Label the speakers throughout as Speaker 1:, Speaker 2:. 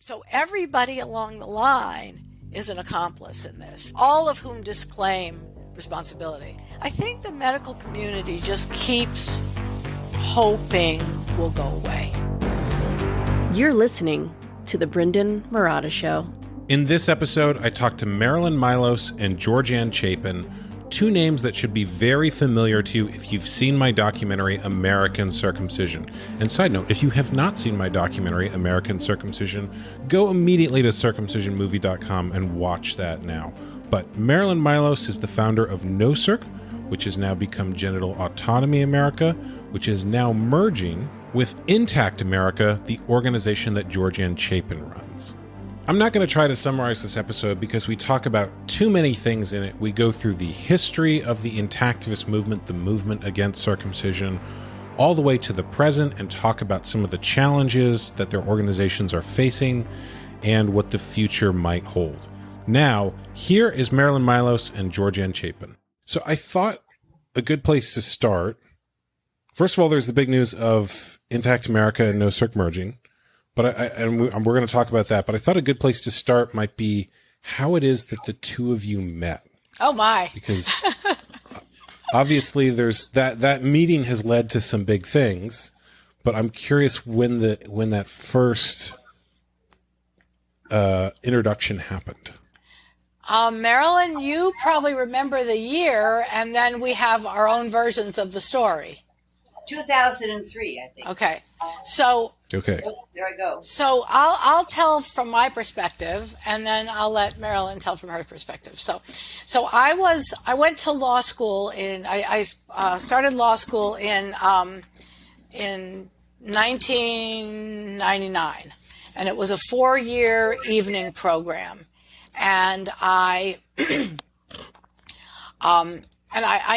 Speaker 1: So everybody along the line is an accomplice in this, all of whom disclaim responsibility. I think the medical community just keeps hoping will go away.
Speaker 2: You're listening to The Brendon Marotta Show.
Speaker 3: In this episode, I talked to Marilyn, Milos, and Georganne Chapin, two names that should be very familiar to you if you've seen my documentary, American Circumcision. And side note, if you have not seen my documentary, American Circumcision, go immediately to circumcisionmovie.com and watch that now. But Marilyn Milos is the founder of NoCirc, which has now become Genital Autonomy America, which is now merging with Intact America, the organization that Georganne Chapin runs. I'm not going to try to summarize this episode because we talk about too many things in it. We go through the history of the intactivist movement, the movement against circumcision, all the way to the present, and talk about some of the challenges that their organizations are facing and what the future might hold. Now, here is Marilyn Milos and Georganne Chapin. So I thought a good place to start, first of all, there's the big news of Intact America and NoCirc merging. But we're going to talk about that. But I thought a good place to start might be how it is that the two of you met.
Speaker 1: Oh my!
Speaker 3: Because obviously, there's that meeting has led to some big things. But I'm curious when that first introduction happened.
Speaker 1: Marilyn, you probably remember the year, and then we have our own versions of the story.
Speaker 4: 2003, I think.
Speaker 1: Okay, so.
Speaker 3: Okay.
Speaker 4: Oh, there I go.
Speaker 1: So I'll tell from my perspective, and then I'll let Marilyn tell from her perspective. So I went to law school I started law school in 1999, and it was a 4-year evening program, and I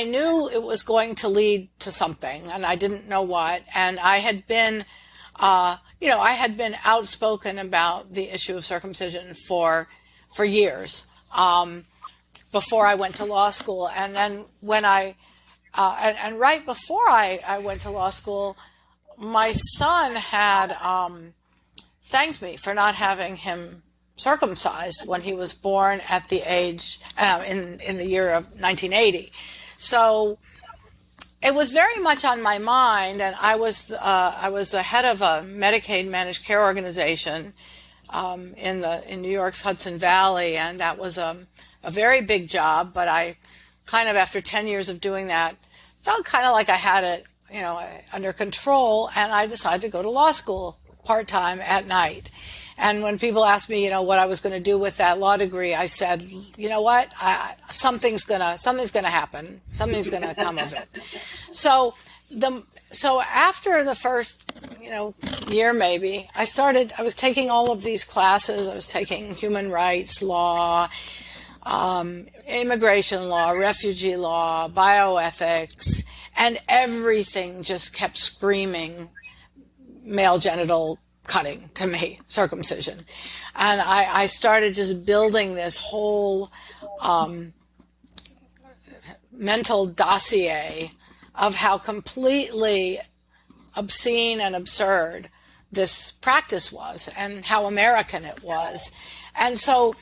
Speaker 1: knew it was going to lead to something, and I didn't know what, and I had been I had been outspoken about the issue of circumcision for years before I went to law school. And then when and right before I went to law school, my son had thanked me for not having him circumcised when he was born at the age in the year of 1980. So it was very much on my mind, and I was the head of a Medicaid managed care organization in New York's Hudson Valley, and that was a very big job. But I kind of, after 10 years of doing that, felt kind of like I had it, under control, and I decided to go to law school part-time at night. And when people asked me, what I was going to do with that law degree, I said, you know what, something's gonna happen. Something's gonna come of it. So after the first, year maybe, I was taking all of these classes. I was taking human rights law, immigration law, refugee law, bioethics, and everything just kept screaming male genital cutting to me, circumcision. And I started just building this whole mental dossier of how completely obscene and absurd this practice was and how American it was. And so,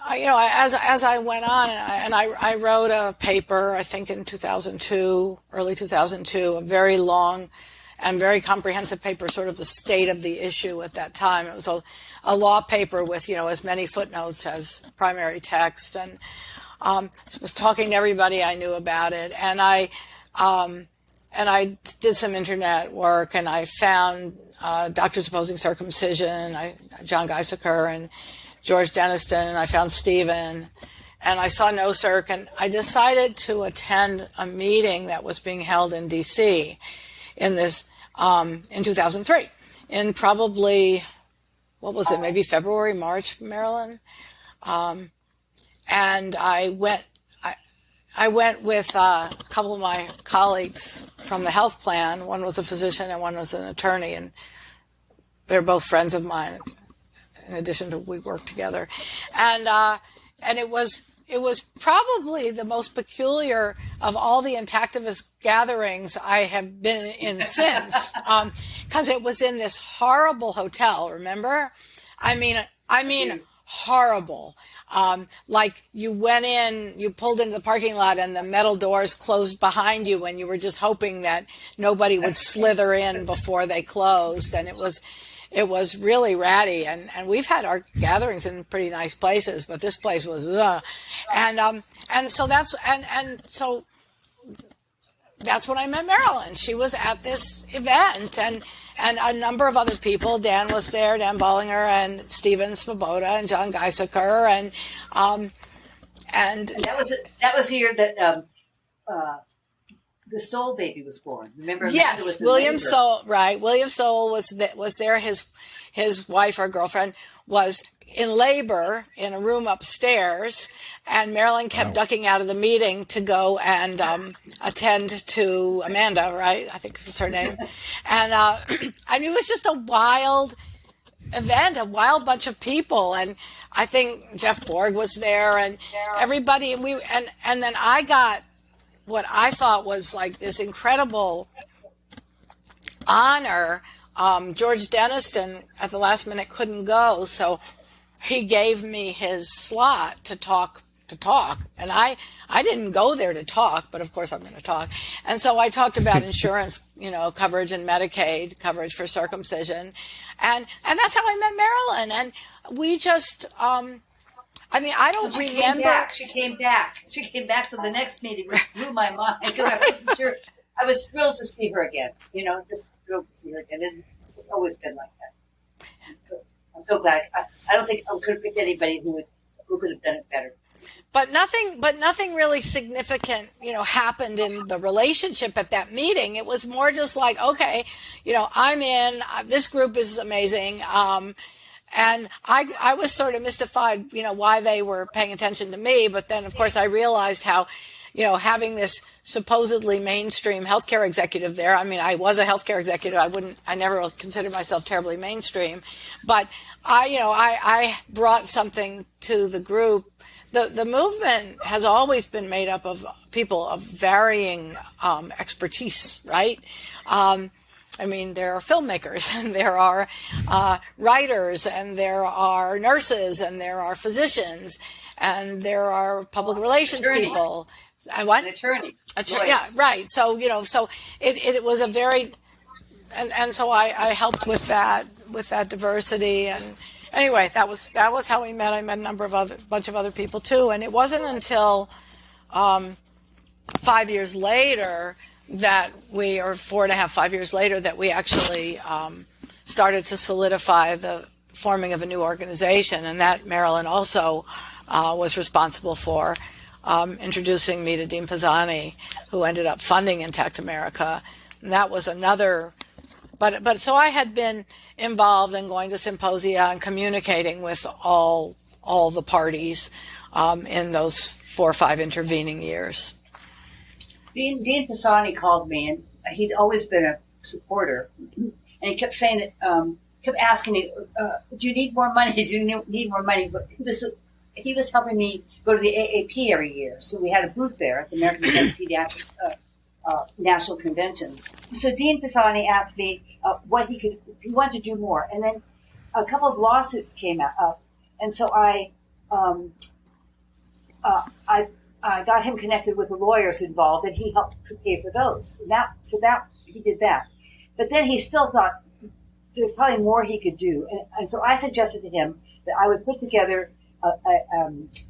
Speaker 1: as I went on, and I wrote a paper, I think in 2002, early 2002, a very long and very comprehensive paper, sort of the state of the issue at that time. It was a law paper with, as many footnotes as primary text, and was talking to everybody I knew about it. And I did some internet work, and I found Doctors Opposing Circumcision, John Geisaker and George Deniston, and I found Stephen, and I saw NoCirc, and I decided to attend a meeting that was being held in D.C. in 2003, in probably, what was it, maybe February, March, Marilyn? And I went with a couple of my colleagues from the health plan. One was a physician and one was an attorney, and they're both friends of mine. In addition to, we worked together, and it was probably the most peculiar of all the intactivist gatherings I have been in since, because it was in this horrible hotel. Remember, I mean, I mean, horrible. Like you went in, you pulled into the parking lot and the metal doors closed behind you and you were just hoping that nobody would slither in before they closed. And it was really ratty. And we've had our gatherings in pretty nice places, but this place was, and so that's when I met Marilyn. She was at this event, and a number of other people. Dan was there, Dan Bollinger, and Steven Svoboda, and John Geisaker, and
Speaker 4: that was the year that the Soul baby was born. Remember?
Speaker 1: Yes, William Soul. Right, William Soul was there. His wife or girlfriend was in labor in a room upstairs, and Marilyn kept ducking out of the meeting to go and attend to Amanda, right? I think was her name. And I mean, it was just a wild event, a wild bunch of people. And I think Jeff Borg was there and everybody. And then I got what I thought was like this incredible honor. George Denniston at the last minute couldn't go, so he gave me his slot to talk. And I didn't go there to talk, but of course I'm going to talk. And so I talked about insurance, coverage and Medicaid coverage for circumcision. And that's how I met Marilyn. And we just, I don't remember.
Speaker 4: She came back to the next meeting, which blew my mind because I wasn't sure. I was thrilled to see her again, just thrilled to see her again. And it's always been like that. I'm so glad. I don't think I could have picked anybody who could have done it better.
Speaker 1: But nothing really significant, happened in the relationship at that meeting. It was more just like, okay, I'm in, this group is amazing. And I was sort of mystified, why they were paying attention to me. But then, of course, I realized how, having this supposedly mainstream healthcare executive there. I mean, I was a healthcare executive. I never considered myself terribly mainstream, but I brought something to the group. The movement has always been made up of people of varying expertise, right? There are filmmakers, and there are writers, and there are nurses, and there are physicians, and there are public relations people. And what?
Speaker 4: Attorneys.
Speaker 1: Yeah, right. So, so it was a very, and so I helped with that diversity. And anyway, that was how we met. I met a bunch of other people too. And it wasn't until 5 years later that 5 years later that we actually started to solidify the forming of a new organization. And that Marilyn also was responsible for. Introducing me to Dean Pisani, who ended up funding Intact America. And that was another, but so I had been involved in going to symposia and communicating with all the parties in those 4 or 5 intervening years.
Speaker 4: Dean Pisani called me, and he'd always been a supporter, and he kept saying that, kept asking me, do you need more money? Do you need more money? But he was helping me go to the AAP every year. So we had a booth there at the American Pediatrics National Conventions. So Dean Pisani asked me what he wanted to do more. And then a couple of lawsuits came up. And so I got him connected with the lawyers involved, and he helped pay for those. He did that. But then he still thought there's probably more he could do. And so I suggested to him that I would put together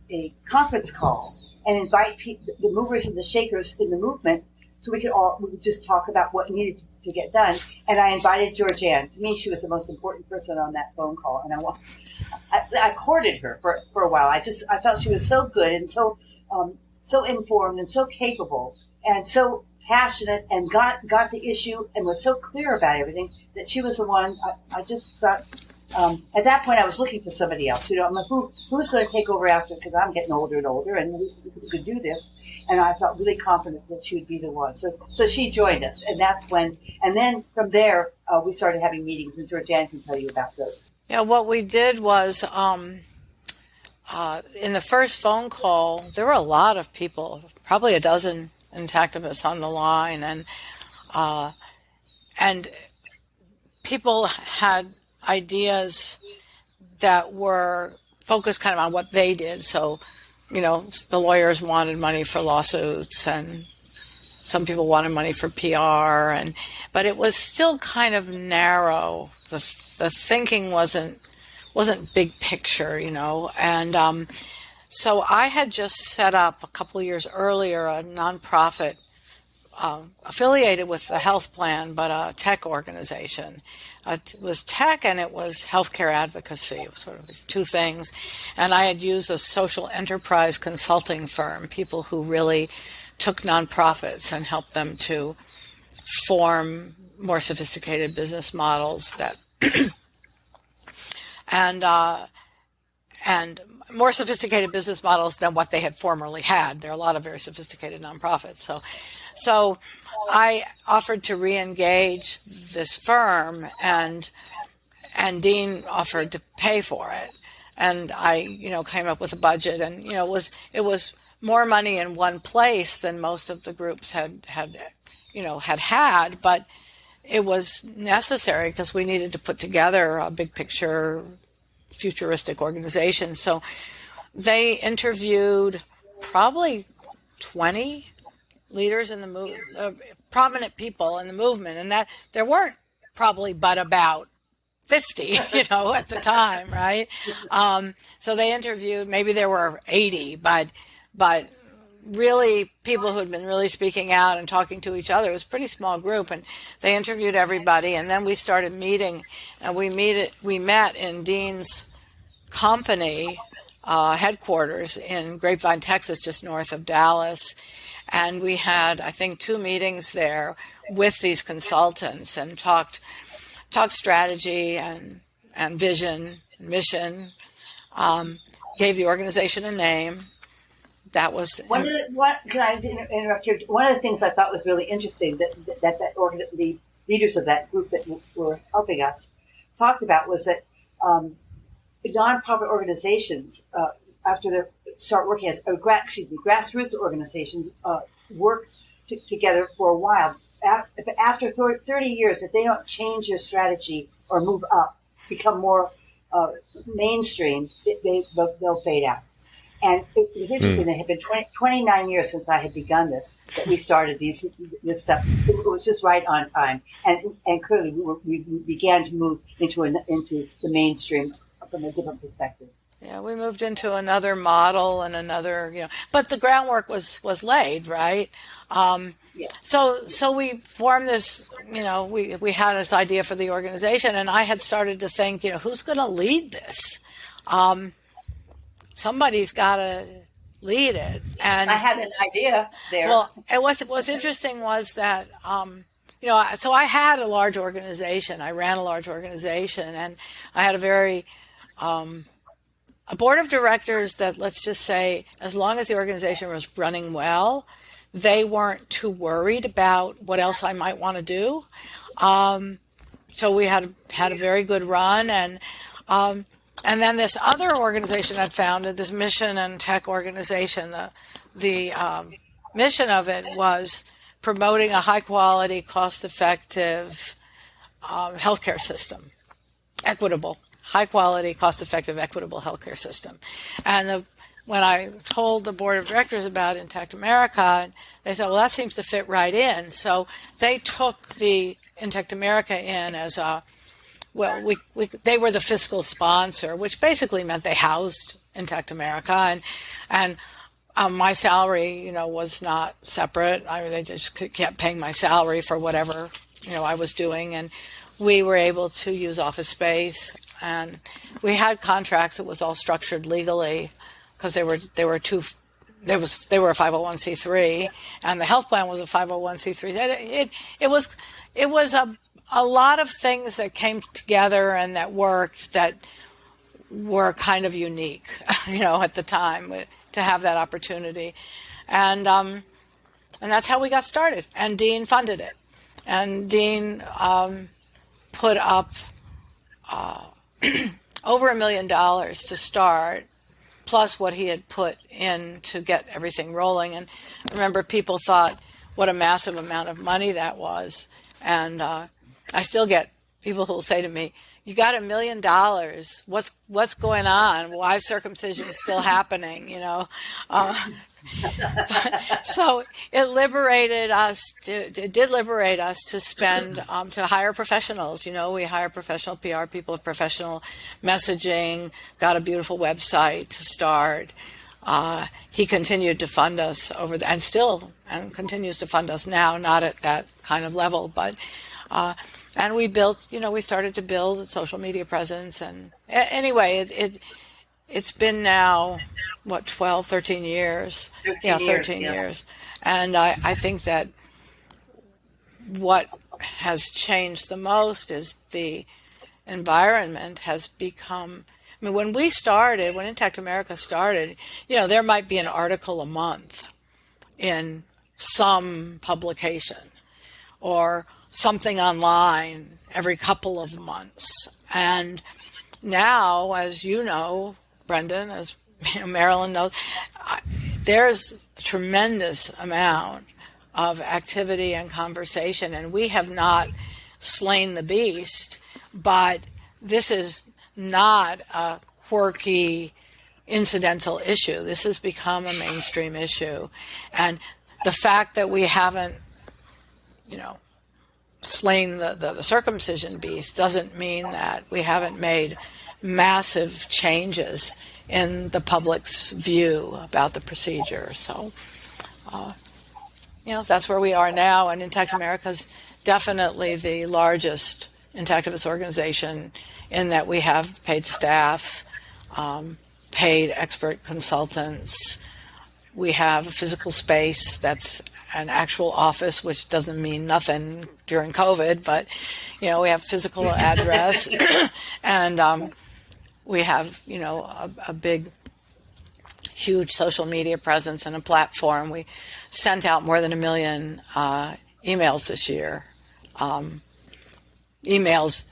Speaker 4: a conference call and invite the movers and the shakers in the movement, so we could just talk about what needed to get done. And I invited Georganne. To me, she was the most important person on that phone call, and I courted her for a while. I felt she was so good and so informed and so capable and so passionate and got the issue and was so clear about everything that she was the one. I just thought. At that point, I was looking for somebody else. I'm like, who's going to take over after? Because I'm getting older and older, and who could do this? And I felt really confident that she would be the one. So she joined us, and that's when. And then from there, we started having meetings, and Georganne can tell you about those.
Speaker 1: Yeah, what we did was, in the first phone call, there were a lot of people, probably a dozen intactivists on the line, and people had ideas that were focused kind of on what they did. So, the lawyers wanted money for lawsuits, and some people wanted money for PR, but it was still kind of narrow. The thinking wasn't big picture, and so I had just set up a couple of years earlier a nonprofit affiliated with the health plan, but a tech organization. It was tech and it was healthcare advocacy. It was sort of these two things. And I had used a social enterprise consulting firm, people who really took nonprofits and helped them to form more sophisticated business models that and more sophisticated business models than what they had formerly had. There are a lot of very sophisticated nonprofits. So I offered to re-engage this firm, and Dean offered to pay for it. And I, came up with a budget, and it was more money in one place than most of the groups had, but it was necessary because we needed to put together a big picture futuristic organization. So they interviewed probably 20 leaders in the movement, prominent people in the movement, and that there weren't probably but about 50, at the time, right? So they interviewed, maybe there were 80, but really people who had been really speaking out and talking to each other. It was a pretty small group, and they interviewed everybody, and then we started meeting, and we met in Dean's company headquarters in Grapevine, Texas, just north of Dallas. And we had, I think, 2 meetings there with these consultants and talked strategy and vision, mission, gave the organization a name. That was
Speaker 4: can I interrupt here? One of the things I thought was really interesting that the leaders of that group that were helping us talked about was that nonprofit organizations after they start working as grassroots organizations work together for a while. After 30 years, if they don't change their strategy or move up, become more mainstream, they'll fade out. And it was interesting. It had been 29 years since I had begun this, that we started this stuff. It was just right on time. And clearly we began to move into the mainstream from a different perspective.
Speaker 1: Yeah, we moved into another model and another, but the groundwork was laid, right?
Speaker 4: Yeah.
Speaker 1: So we formed this, we had this idea for the organization, and I had started to think, who's going to lead this? Somebody's got to lead it. And
Speaker 4: I had an idea there.
Speaker 1: Well, and what's interesting was that, so I had a large organization. I ran a large organization, and I had a very, a board of directors that, let's just say, as long as the organization was running well, they weren't too worried about what else I might want to do. So we had a very good run, and then this other organization I'd founded, this mission and tech organization, the mission of it was promoting a high quality, cost effective healthcare system, equitable. High quality, cost effective, equitable healthcare system. And when I told the board of directors about Intact America, they said, well, that seems to fit right in. So they took the Intact America in as they were the fiscal sponsor, which basically meant they housed Intact America. And my salary, was not separate. They just kept paying my salary for whatever, I was doing. And we were able to use office space. And we had contracts that was all structured legally because they were a 501c3, and the health plan was a 501c3. It was a lot of things that came together and that worked that were kind of unique, at the time to have that opportunity, and that's how we got started. And Dean funded it, and Dean put up over $1 million to start, plus what he had put in to get everything rolling. And I remember people thought what a massive amount of money that was. And I still get people who will say to me, you got $1 million. What's going on? Why is circumcision still happening? So it liberated us. It did liberate us to spend to hire professionals. We hire professional PR people with professional messaging. Got a beautiful website to start. He continued to fund us and continues to fund us now. Not at that kind of level, but. And we built, we started to build a social media presence. And anyway, it's been now, 12, 13 years? 13 years. And I think that what has changed the most is the environment has become, when Intact America started, there might be an article a month in some publication or something online every couple of months. And now, as you know, Brendon, as Marilyn knows, there's a tremendous amount of activity and conversation, and we have not slain the beast, but this is not a quirky, incidental issue. This has become a mainstream issue. And the fact that we haven't, slain the circumcision beast doesn't mean that we haven't made massive changes in the public's view about the procedure. So, that's where we are now. And Intact America is definitely the largest intactivist organization in that we have paid staff, paid expert consultants. We have a physical space that's an actual office, which doesn't mean nothing during COVID, but, we have physical address and we have, a big, huge social media presence and a platform. We sent out more than 1 million emails this year. Emails,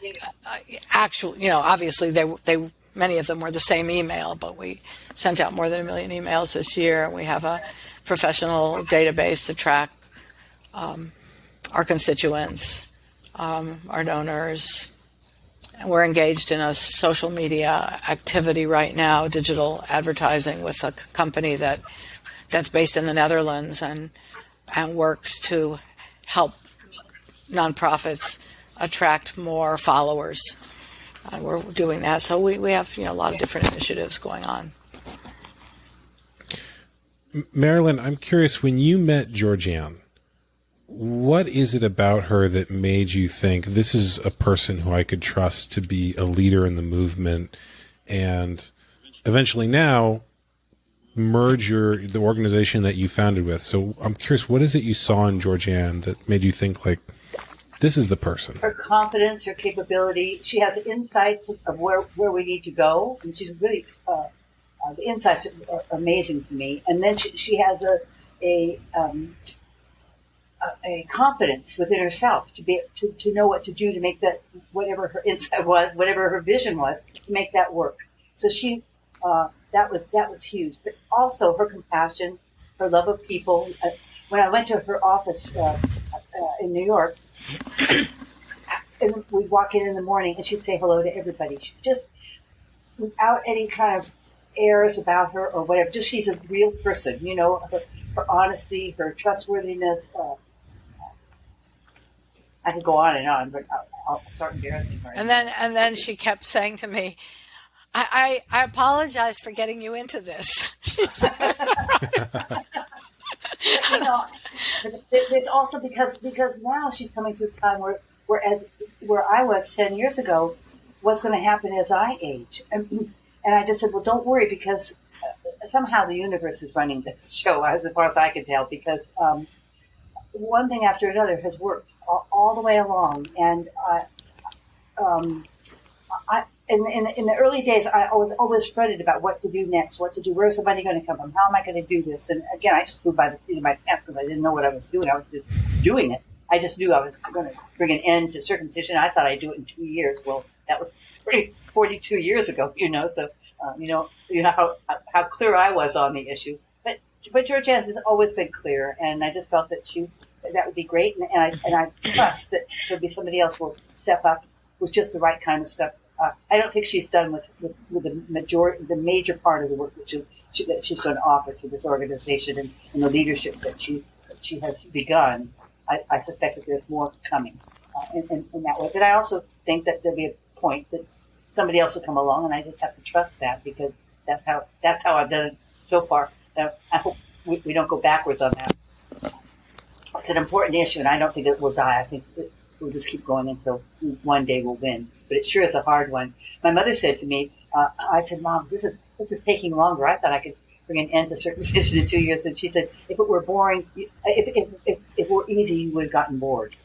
Speaker 1: obviously they many of them were the same email, but we sent out more than 1 million emails this year, and we have a professional database to track our constituents, our donors. And we're engaged in a social media activity right now, digital advertising, with a company that's based in the Netherlands and works to help nonprofits attract more followers. We're doing that. So we have a lot of different initiatives going on.
Speaker 3: Marilyn, I'm curious, when you met Georganne, what is it about her that made you think this is a person who I could trust to be a leader in the movement, and eventually now merge the organization that you founded with? So I'm curious, what is it you saw in Georganne that made you think, like, this is the person?
Speaker 4: Her confidence, her capability. She has insights of where we need to go, and she's really the insights are amazing to me. And then she has a confidence within herself to know what to do to make that, whatever her insight was, whatever her vision was, to make that work. So she that was huge. But also her compassion, her love of people. When I went to her office in New York, and we'd walk in the morning, and she'd say hello to everybody. She just, without any kind of airs about her or whatever, just she's a real person. Her honesty, her trustworthiness. I could go on, but I'll start embarrassing her.
Speaker 1: And then she kept saying to me, I apologize for getting you into this.
Speaker 4: It's also because now she's coming to a time where I was 10 years ago, what's going to happen as I age? And I just said, well, don't worry, because somehow the universe is running this show, as far as I can tell, because one thing after another has worked all the way along. And in the early days, I was always fretted about what to do next, what to do, where's the money going to come from, how am I going to do this? And again, I just flew by the seat of my pants because I didn't know what I was doing. I was just doing it. I just knew I was going to bring an end to circumcision. I thought I'd do it in 2 years. Well, that was 42 years ago, so, how clear I was on the issue. But Georganne has always been clear, and I just felt that that would be great. And I trust that there'll be somebody else who will step up with just the right kind of stuff I don't think she's done with the major part of the work that she's going to offer to this organization and the leadership that she has begun. I suspect that there's more coming in that way. But I also think that there'll be a point that somebody else will come along, and I just have to trust that, because that's how I've done it so far. I hope we don't go backwards on that. It's an important issue, and I don't think it will die. I think we'll just keep going until one day we'll win. But it sure is a hard one. My mother said to me, I said, Mom, this is taking longer. I thought I could bring an end to circumcision in 2 years. And she said, if it were boring, if it were easy, you would have gotten bored.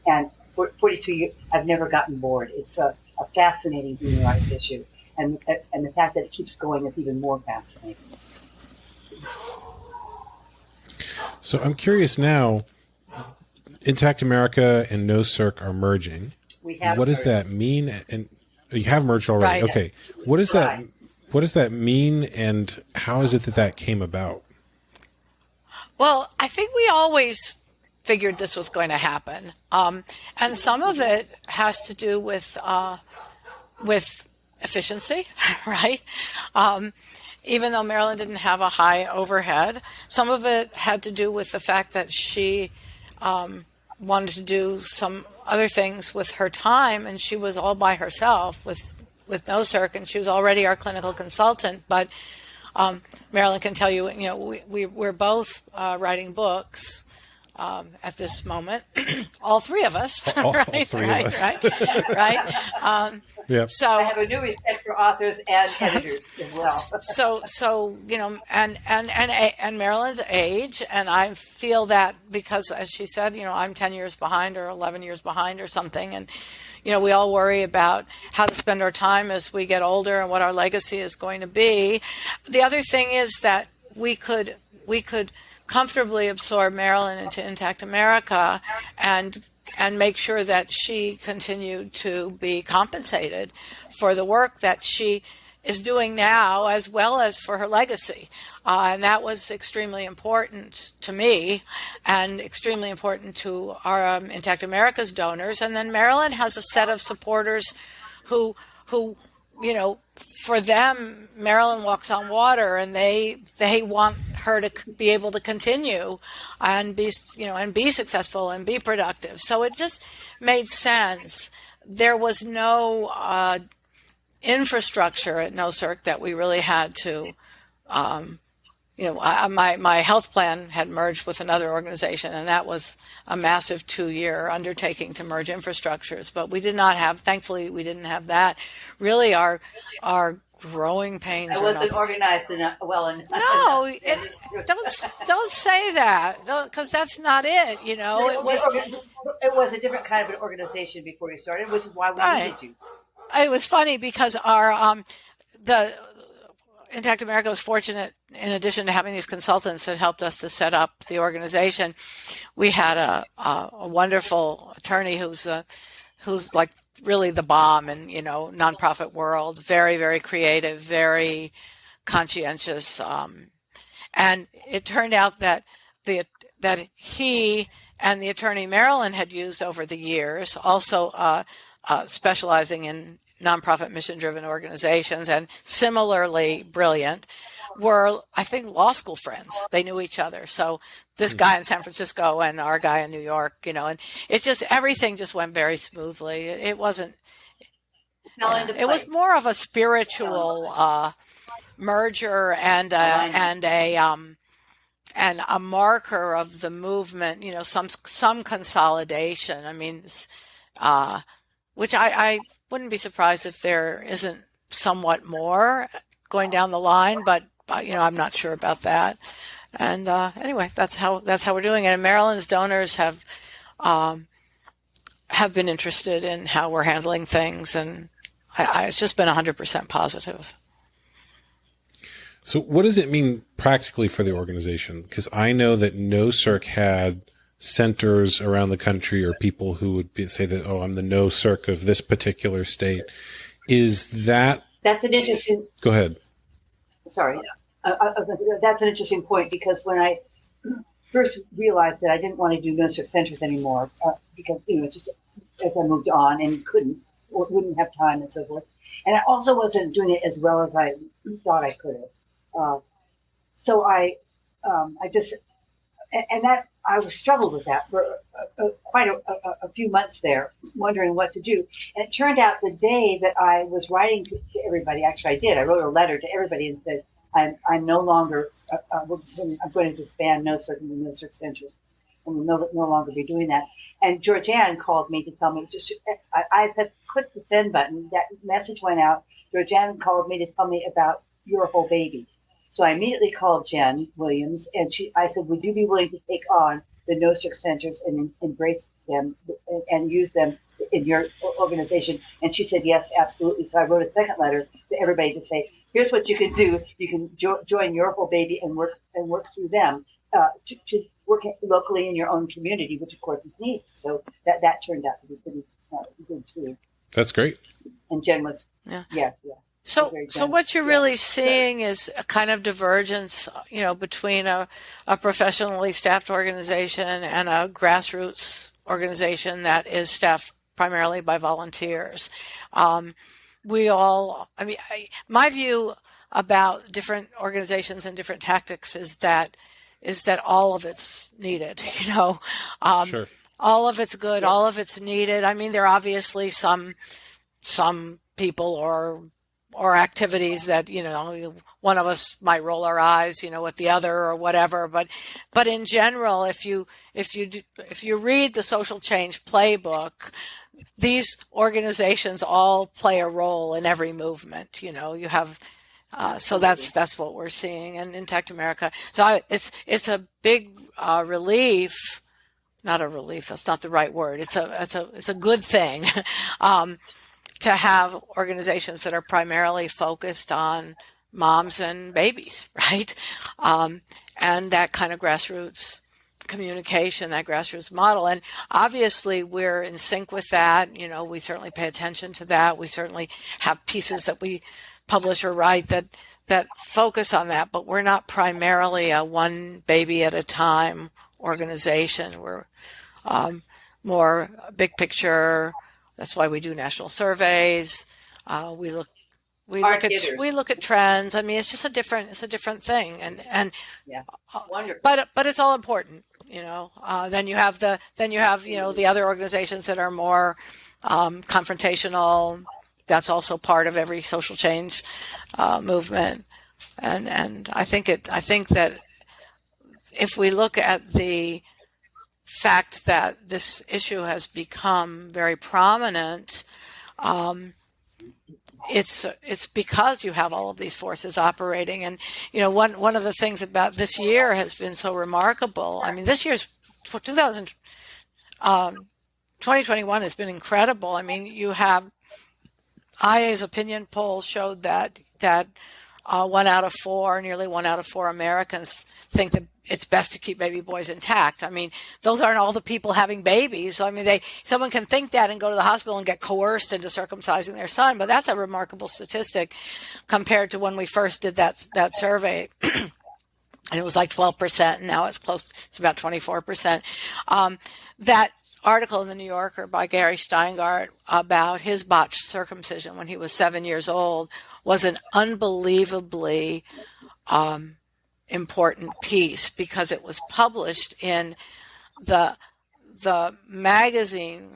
Speaker 4: And for 42 years, I've never gotten bored. It's a fascinating human rights issue. And the fact that it keeps going is even more fascinating.
Speaker 3: So I'm curious now, Intact America and No Circ are merging.
Speaker 4: We have.
Speaker 3: What does that mean? And you have merged already.
Speaker 1: Right.
Speaker 3: Okay. What does that mean, and how is it that came about?
Speaker 1: Well, I think we always figured this was going to happen. And some of it has to do with efficiency, right? Even though Marilyn didn't have a high overhead, some of it had to do with the fact that she wanted to do some other things with her time, and she was all by herself with No Circ, and she was already our clinical consultant. But Marilyn can tell you, we're both writing books at this moment, all three of us, right?
Speaker 3: Yeah.
Speaker 1: So
Speaker 4: I have a new respect for authors and editors as well.
Speaker 1: So and Marilyn's age, and I feel that because, as she said, I'm 10 years behind or 11 years behind or something, and we all worry about how to spend our time as we get older and what our legacy is going to be. The other thing is that we could comfortably absorb Marilyn into Intact America and make sure that she continued to be compensated for the work that she is doing now, as well as for her legacy. And that was extremely important to me and extremely important to our Intact America's donors. And then Marilyn has a set of supporters who for them, Marilyn walks on water, and they want her to be able to continue and be successful and be productive. So it just made sense. There was no infrastructure at No Circ that we really had to. My health plan had merged with another organization, and that was a massive 2-year undertaking to merge infrastructures. But we did not have, thankfully, we didn't have that. Really, our growing pains.
Speaker 4: I wasn't organized well enough.
Speaker 1: No, don't say that, because that's not it. It
Speaker 4: was a different kind of an organization before you started, which is why we needed you.
Speaker 1: It was funny because our the Intact America was fortunate, in addition to having these consultants that helped us to set up the organization. We had a wonderful attorney who's like really the bomb in nonprofit world. Very, very creative, very conscientious, and it turned out that that he and the attorney Marilyn had used over the years, also specializing in nonprofit mission-driven organizations and similarly brilliant, were, I think, law school friends. They knew each other. So this guy in San Francisco and our guy in New York, and it just, everything just went very smoothly. It wasn't, it was more of a spiritual merger and a marker of the movement, some consolidation. I mean, which I wouldn't be surprised if there isn't somewhat more going down the line, but I'm not sure about that. And anyway, that's how we're doing it. And Marilyn's donors have been interested in how we're handling things, and it's just been 100% positive.
Speaker 3: So what does it mean practically for the organization? Because I know that No Circ had centers around the country, or people who would say that, I'm the No Circ of this particular state. Is that...
Speaker 4: That's an interesting...
Speaker 3: Go ahead.
Speaker 4: Sorry. That's an interesting point, because when I first realized that I didn't want to do No Circ centers anymore, because, just as I moved on and couldn't, wouldn't have time and so forth. And I also wasn't doing it as well as I thought I could have. So I just, and that I was struggled with that for quite a few months there, wondering what to do. And it turned out the day that I was writing to everybody, actually I did, I wrote a letter to everybody and said, I'm no longer, I'm going to disband no circ centers. And we'll no longer be doing that. And Georganne called me to tell me, I had clicked the send button, that message went out. Georganne called me to tell me about Your Whole Baby. So I immediately called Jen Williams, and I said, would you be willing to take on the no circ centers and embrace them and use them in your organization? And she said, yes, absolutely. So I wrote a second letter to everybody to say, here's what you can do. You can join Your Whole Baby and work through them to work locally in your own community, which of course is needed. So that turned out to be pretty good too.
Speaker 3: That's great.
Speaker 4: And Jen was, yeah.
Speaker 1: So what you're really seeing is a kind of divergence, between a professionally staffed organization and a grassroots organization that is staffed primarily by volunteers. My view about different organizations and different tactics is that all of it's needed,
Speaker 3: Sure.
Speaker 1: All of it's good, all of it's needed. I mean, there are obviously some people or activities that, one of us might roll our eyes, with the other or whatever. But in general, if you read the social change playbook, these organizations all play a role in every movement. You have, so that's what we're seeing in Intact America. So it's a big relief. Not a relief. That's not the right word. It's a good thing. To have organizations that are primarily focused on moms and babies, right? And that kind of grassroots communication, that grassroots model. And obviously we're in sync with that. We certainly pay attention to that. We certainly have pieces that we publish or write that focus on that, but we're not primarily a one baby at a time organization. We're more big picture. That's why we do national surveys. We look at trends. I mean, it's just a different thing, and
Speaker 4: wonderful.
Speaker 1: But it's all important, Then you have the other organizations that are more confrontational. That's also part of every social change movement, and I think that if we look at the fact that this issue has become very prominent, it's because you have all of these forces operating. And one of the things about this year has been so remarkable. I mean, this year's 2021 has been incredible. I mean, you have IA's opinion poll showed that nearly one out of four Americans think that it's best to keep baby boys intact. I mean, those aren't all the people having babies. So, I mean, someone can think that and go to the hospital and get coerced into circumcising their son, but that's a remarkable statistic compared to when we first did that survey. And it was like 12%, and now it's about 24%. That article in the New Yorker by Gary Steingart about his botched circumcision when he was 7 years old was an unbelievably important piece, because it was published in the magazine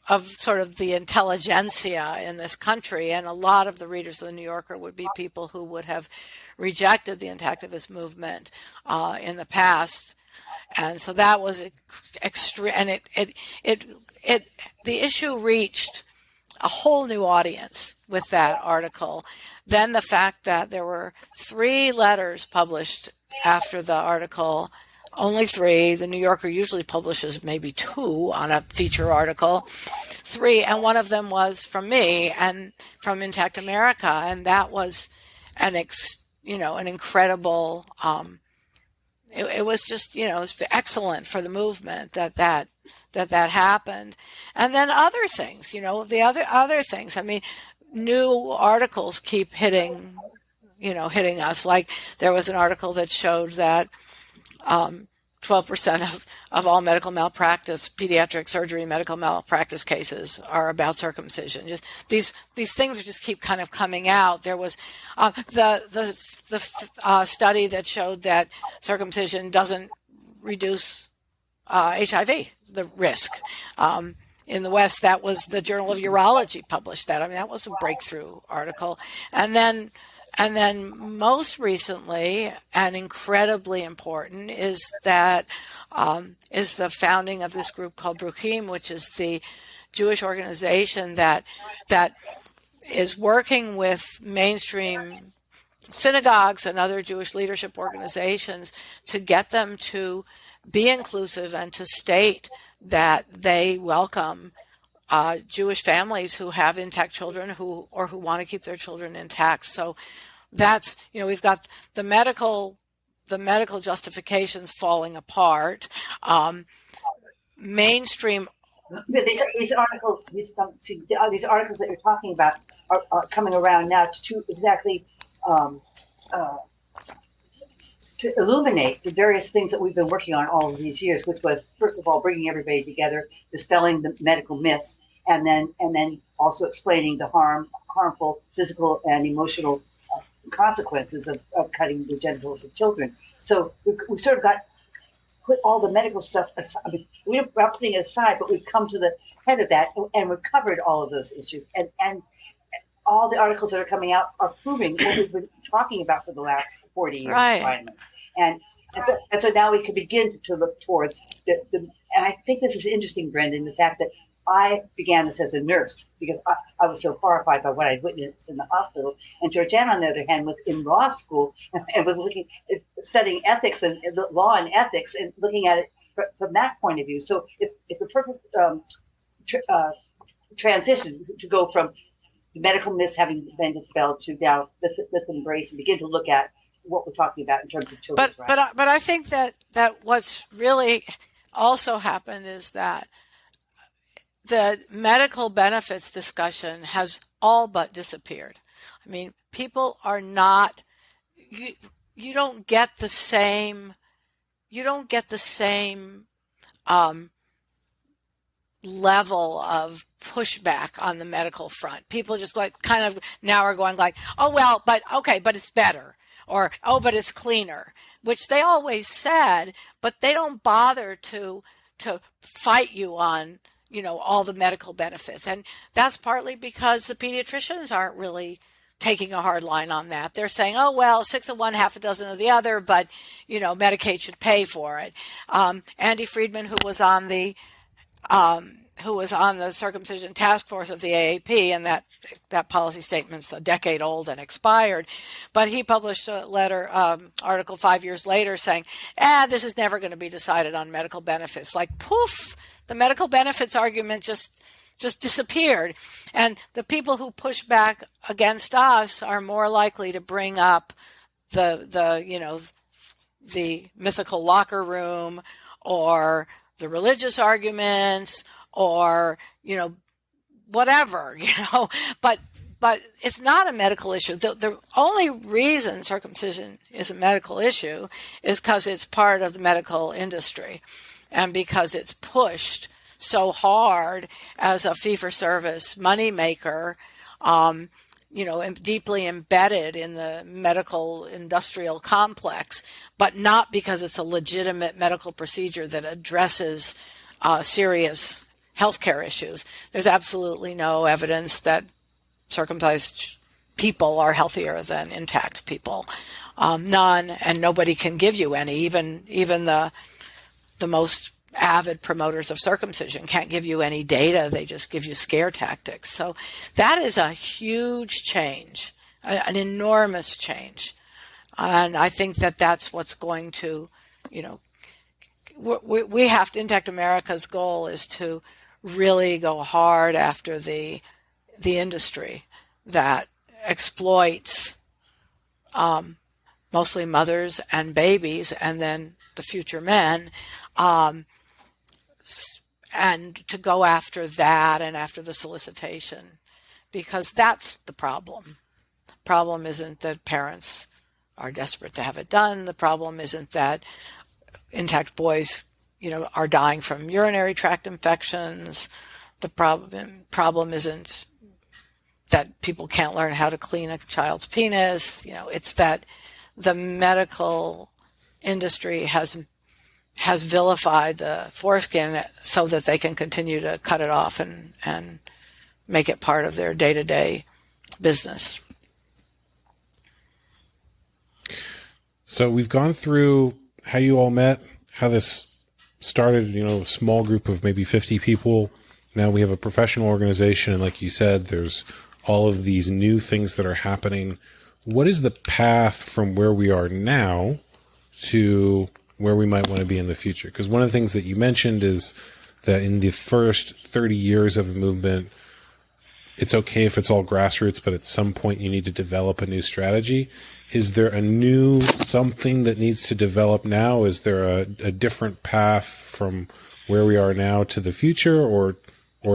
Speaker 1: of sort of the intelligentsia in this country, and a lot of the readers of the New Yorker would be people who would have rejected the intactivist movement in the past. And so that was extreme, and the issue reached a whole new audience with that article. Then the fact that there were 3 letters published after the article, only 3. The New Yorker usually publishes maybe 2 on a feature article. 3, and one of them was from me and from Intact America, and that was an incredible. It was just, it was excellent for the movement that happened. And then other things, the other things. I mean, new articles keep hitting us. Like there was an article that showed that 12% of all medical malpractice, pediatric surgery, medical malpractice cases are about circumcision. Just these things just keep kind of coming out. There was the study that showed that circumcision doesn't reduce HIV, the risk. In the West, that was the Journal of Urology published that. I mean, that was a breakthrough article. And then most recently, and incredibly important, is the founding of this group called Bruchim, which is the Jewish organization that is working with mainstream synagogues and other Jewish leadership organizations to get them to be inclusive and to state that they welcome Jewish families who have intact children who want to keep their children intact. So that's, we've got the medical justifications falling apart. Mainstream.
Speaker 4: These articles that you're talking about are coming around now to exactly to illuminate the various things that we've been working on all of these years, which was, first of all, bringing everybody together, dispelling the medical myths, and then also explaining the harmful physical and emotional consequences of cutting the genitals of children. So we've sort of put all the medical stuff aside. I mean, we're not putting it aside, but we've come to the head of that, and we've covered all of those issues. And all the articles that are coming out are proving what we've been talking about for the last 40 years.
Speaker 1: Right.
Speaker 4: Finally. And so now we can begin to look towards and I think this is interesting, Brendon, the fact that I began this as a nurse because I was so horrified by what I'd witnessed in the hospital. And Georganne, on the other hand, was in law school and was studying ethics and law and ethics and looking at it from that point of view. So it's a perfect transition to go from the medical myths having been dispelled to now let's embrace and begin to look at what we're talking about in terms of children's rights.
Speaker 1: But I think that what's really also happened is that the medical benefits discussion has all but disappeared. I mean, people are not, you don't get the same level of pushback on the medical front. People just kind of now are going like, oh, well, but okay, but it's better. Or, oh, but it's cleaner, which they always said, but they don't bother to fight you on, all the medical benefits. And that's partly because the pediatricians aren't really taking a hard line on that. They're saying, oh, well, 6 of one, half a dozen of the other, but, Medicaid should pay for it. Andy Friedman, who was on the circumcision task force of the AAP, and that policy statement's a decade old and expired, but he published a article 5 years later saying, this is never going to be decided on medical benefits. Like, poof, the medical benefits argument just disappeared. And the people who push back against us are more likely to bring up the mythical locker room or the religious arguments or, whatever, but it's not a medical issue. The only reason circumcision is a medical issue is because it's part of the medical industry and because it's pushed so hard as a fee-for-service moneymaker, deeply embedded in the medical industrial complex, but not because it's a legitimate medical procedure that addresses serious healthcare issues. There's absolutely no evidence that circumcised people are healthier than intact people. None, and nobody can give you any. Even the most avid promoters of circumcision can't give you any data. They just give you scare tactics. So that is a huge change, an enormous change. And I think that that's what's going to, we have to, Intact America's goal is to really go hard after the industry that exploits mostly mothers and babies and then the future men, and to go after that and after the solicitation, because that's the problem. The problem isn't that parents are desperate to have it done. The problem isn't that intact boys, are dying from urinary tract infections. The problem isn't that people can't learn how to clean a child's penis. It's that the medical industry has vilified the foreskin so that they can continue to cut it off and make it part of their day-to-day business.
Speaker 3: So we've gone through how you all met, how this started, a small group of maybe 50 people. Now we have a professional organization, and like you said, there's all of these new things that are happening. What is the path from where we are now to where we might want to be in the future? Because one of the things that you mentioned is that in the first 30 years of a movement, it's okay if it's all grassroots, but at some point you need to develop a new strategy. Is there a new something that needs to develop now? Is there a different path from where we are now to the future, or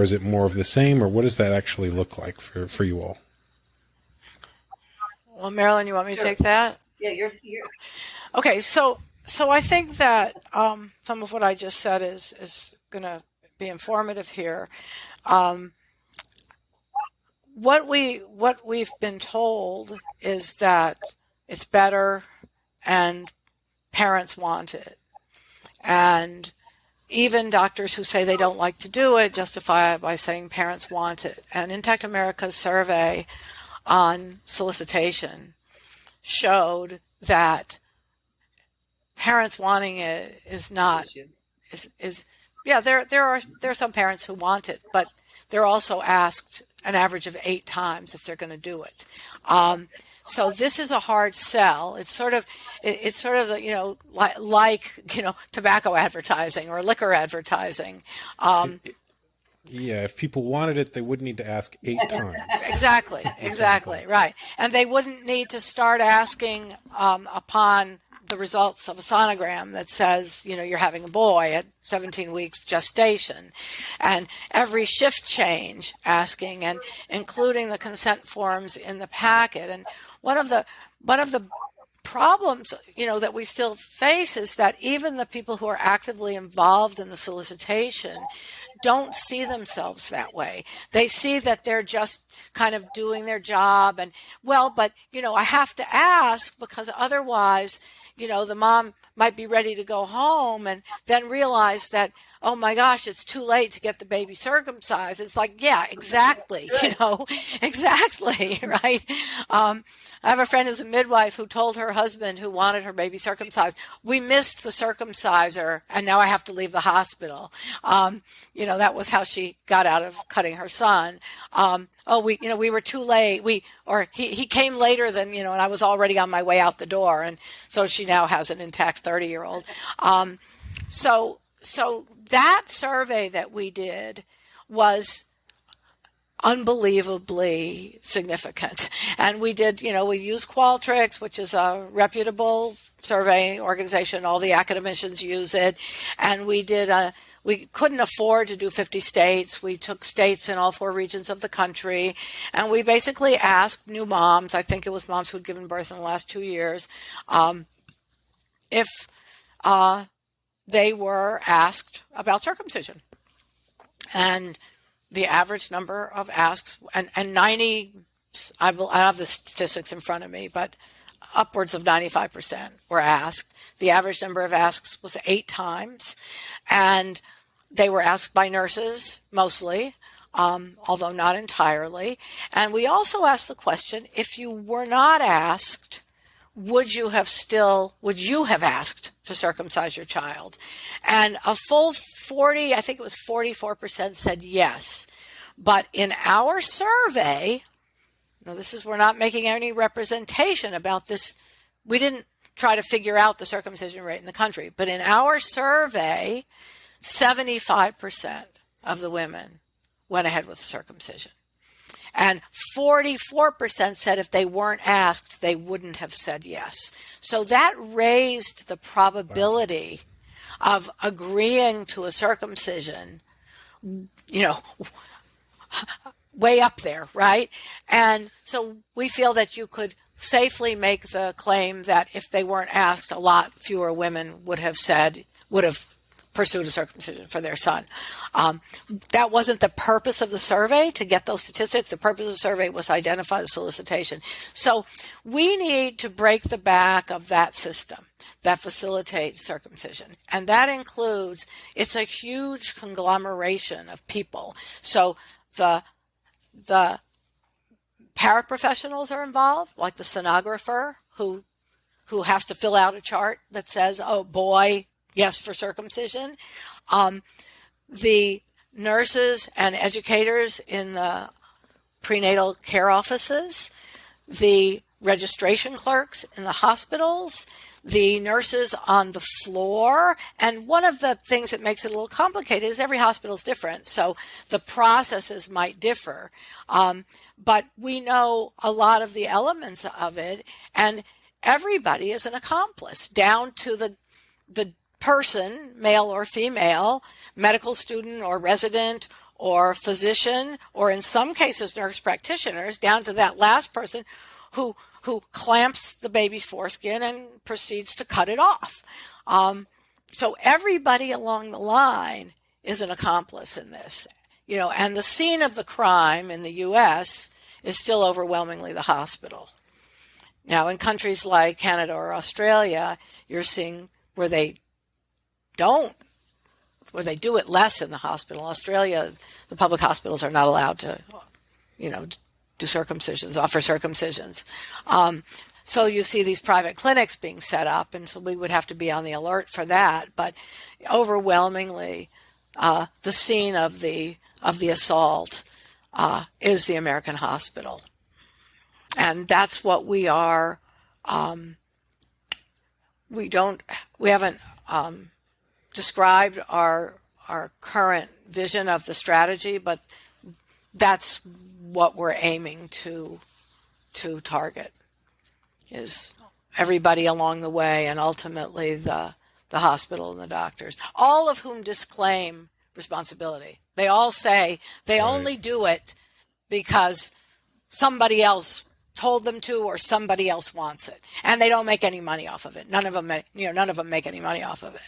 Speaker 3: is it more of the same, or what does that actually look like for you all?
Speaker 1: Well, Marilyn, you want me to take that?
Speaker 4: Yeah, you're.
Speaker 1: Okay, so I think that some of what I just said is going to be informative here. What we've been told is that it's better and parents want it. And even doctors who say they don't like to do it justify it by saying parents want it. And Intact America's survey on solicitation showed that parents wanting it is not yeah, there are some parents who want it, but they're also asked an average of 8 times if they're going to do it. So this is a hard sell. It's sort of like tobacco advertising or liquor advertising.
Speaker 3: Yeah, if people wanted it, they wouldn't need to ask 8 times.
Speaker 1: Exactly, right. And they wouldn't need to start asking upon the results of a sonogram that says, you're having a boy at 17 weeks gestation, and every shift change asking, and including the consent forms in the packet. And one of the problems, that we still face is that even the people who are actively involved in the solicitation don't see themselves that way. They see that they're just kind of doing their job, and but I have to ask because otherwise, the mom might be ready to go home and then realize that, oh my gosh, it's too late to get the baby circumcised. It's like, yeah, exactly, exactly, right? I have a friend who's a midwife who told her husband who wanted her baby circumcised, we missed the circumciser and now I have to leave the hospital. That was how she got out of cutting her son. We were too late. He came later than, and I was already on my way out the door. And so she now has an intact 30-year-old. So that survey that we did was unbelievably significant. And we did, we used Qualtrics, which is a reputable survey organization. All the academicians use it. And we couldn't afford to do 50 states. We took states in all 4 regions of the country. And we basically asked new moms, I think it was moms who had given birth in the last 2 years, if they were asked about circumcision. And the average number of asks, and 90, I have the statistics in front of me, but upwards of 95% were asked. The average number of asks was 8 times. And they were asked by nurses, mostly, although not entirely. And we also asked the question, if you were not asked, would you have asked to circumcise your child? And a full 44% said yes. But in our survey, we're not making any representation about this. We didn't try to figure out the circumcision rate in the country, but in our survey, 75% of the women went ahead with circumcision. And 44% said if they weren't asked, they wouldn't have said yes. So that raised the probability of agreeing to a circumcision, way up there, right? And so we feel that you could safely make the claim that if they weren't asked, a lot fewer women would have pursued a circumcision for their son. That wasn't the purpose of the survey, to get those statistics. The purpose of the survey was to identify the solicitation. So we need to break the back of that system that facilitates circumcision. And that includes, it's a huge conglomeration of people. So the paraprofessionals are involved, like the sonographer who has to fill out a chart that says, oh boy, yes for circumcision. The nurses and educators in the prenatal care offices, the registration clerks in the hospitals, the nurses on the floor. And one of the things that makes it a little complicated is every hospital is different, so the processes might differ. But we know a lot of the elements of it, and everybody is an accomplice, down to the person, male or female, medical student or resident or physician, or in some cases nurse practitioners, down to that last person who clamps the baby's foreskin and proceeds to cut it off. So everybody along the line is an accomplice in this, and the scene of the crime in the U.S. is still overwhelmingly the hospital. Now, in countries like Canada or Australia, you're seeing where they do it less in the hospital. In Australia, the public hospitals are not allowed to, do circumcisions, offer circumcisions. So you see these private clinics being set up, and so we would have to be on the alert for that. But overwhelmingly, the scene of the assault is the American hospital, and that's what we are. We haven't described our current vision of the strategy, but that's what we're aiming to target, is everybody along the way, and ultimately the hospital and the doctors, all of whom disclaim responsibility. They all say they only do it because somebody else told them to, or somebody else wants it, and they don't make any money off of it. None of them make any money off of it.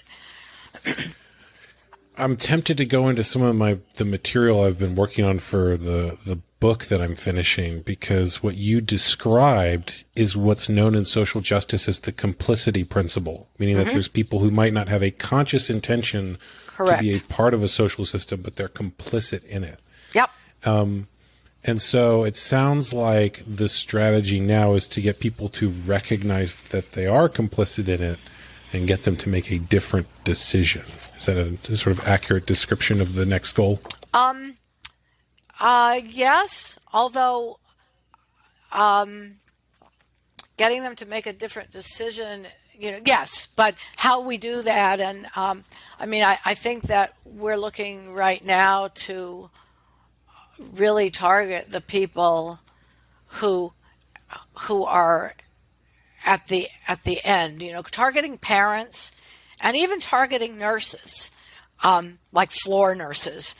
Speaker 3: I'm tempted to go into some of the material I've been working on for the book that I'm finishing, because what you described is what's known in social justice as the complicity principle, meaning that there's people who might not have a conscious intention to be a part of a social system, but they're complicit in it.
Speaker 1: Yep.
Speaker 3: And so it sounds like the strategy now is to get people to recognize that they are complicit in it and get them to make a different decision. Is that a sort of accurate description of the next goal?
Speaker 1: Yes, although getting them to make a different decision, yes, but how we do that, and I think that we're looking right now to really target the people who are at the end, targeting parents and even targeting nurses, like floor nurses,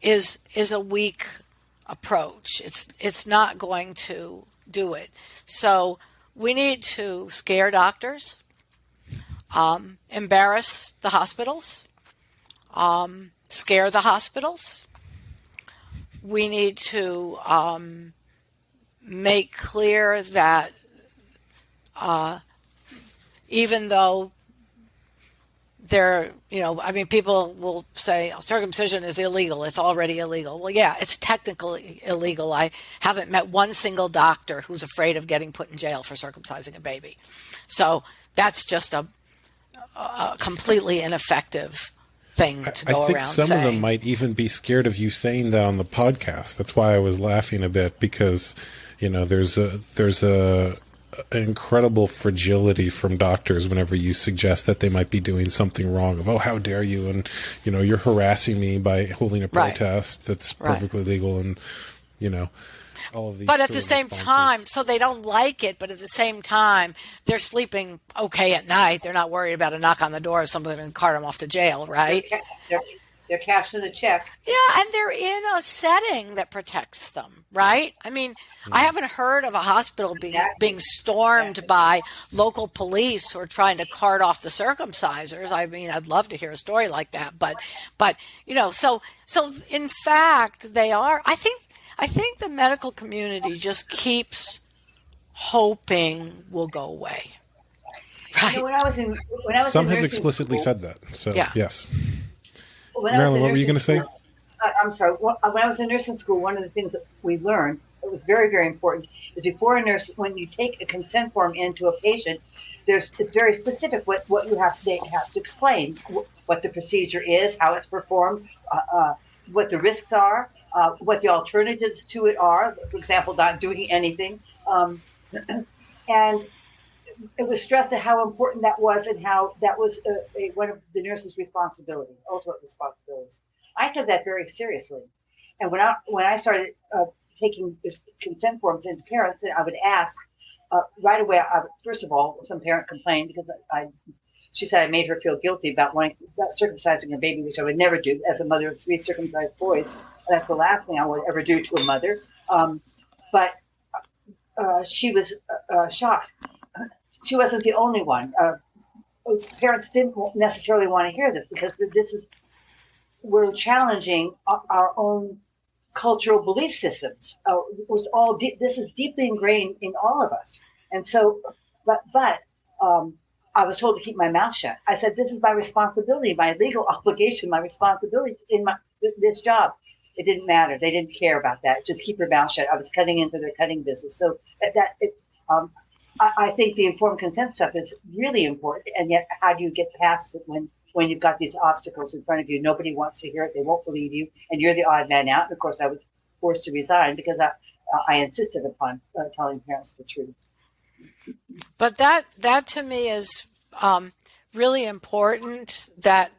Speaker 1: is a weak approach. It's not going to do it. So we need to scare doctors, embarrass the hospitals, scare the hospitals. We need to make clear that even though people will say circumcision is illegal, it's already illegal. Well, yeah, it's technically illegal. I haven't met one single doctor who's afraid of getting put in jail for circumcising a baby. So that's just a completely ineffective thing to go around saying.
Speaker 3: I think some of them might even be scared of you saying that on the podcast. That's why I was laughing a bit, because there's an incredible fragility from doctors whenever you suggest that they might be doing something wrong, of, oh, how dare you, and you're harassing me by holding a protest that's perfectly legal, and all of these. But
Speaker 1: at the same time, so they don't like it, but at the same time, they're sleeping okay at night. They're not worried about a knock on the door of somebody and cart them off to jail, right?
Speaker 4: They're cashing the check.
Speaker 1: Yeah, and they're in a setting that protects them, right? I mean, I haven't heard of a hospital being stormed by local police who are trying to cart off the circumcisers. I mean, I'd love to hear a story like that, but so in fact, they are. I think the medical community just keeps hoping will go away. Right.
Speaker 4: When I was in
Speaker 3: Some have
Speaker 4: nursing
Speaker 3: explicitly
Speaker 4: school,
Speaker 3: said that. So
Speaker 1: Yeah.
Speaker 3: yes.
Speaker 4: Marilyn,
Speaker 3: what were you going to say?
Speaker 4: I'm sorry. When I was in nursing school, one of the things that we learned that was very, very important is before a nurse, when you take a consent form into a patient, it's very specific what they have to explain, what the procedure is, how it's performed, what the risks are, what the alternatives to it are. For example, not doing anything, and it was stressed at how important that was and how that was one of the nurse's ultimate responsibilities. I took that very seriously. And when I started taking consent forms into parents, I would ask right away, first of all, some parent complained because she said I made her feel guilty about circumcising her baby, which I would never do as a mother of 3 circumcised boys. That's the last thing I would ever do to a mother. But she was shocked. She wasn't the only one. Parents didn't necessarily want to hear this because we're challenging our own cultural belief systems. This is deeply ingrained in all of us. And so, but I was told to keep my mouth shut. I said, this is my responsibility, my legal obligation, my responsibility in this job. It didn't matter. They didn't care about that. Just keep your mouth shut. I was cutting into their cutting business. So I think the informed consent stuff is really important, and yet how do you get past it when you've got these obstacles in front of you? Nobody wants to hear it. They won't believe you, and you're the odd man out. And of course, I was forced to resign because I insisted upon telling parents the truth.
Speaker 1: But that to me is really important that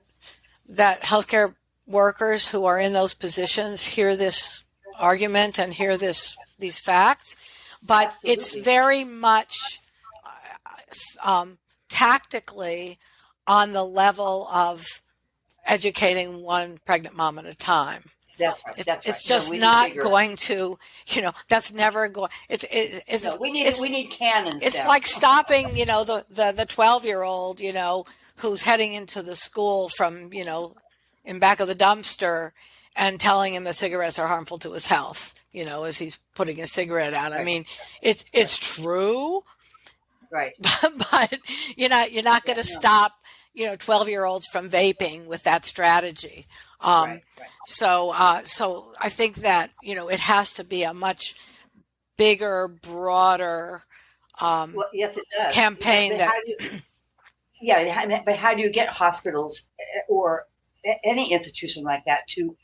Speaker 1: healthcare workers who are in those positions hear this argument and hear these facts. But
Speaker 4: Absolutely.
Speaker 1: It's very much tactically on the level of educating one pregnant mom at a time.
Speaker 4: That's right.
Speaker 1: It's just not going to, that's never going.
Speaker 4: We need cannons.
Speaker 1: It's like stopping, the 12-year-old, who's heading into the school from, in back of the dumpster and telling him that cigarettes are harmful to his health, as he's putting his cigarette out. Right. I mean, it's true.
Speaker 4: Right.
Speaker 1: But you're not going to stop, 12-year-olds from vaping with that strategy.
Speaker 4: Right.
Speaker 1: So I think that, it has to be a much bigger, broader
Speaker 4: yes, it does.
Speaker 1: campaign.
Speaker 4: But how do you get hospitals or any institution like that to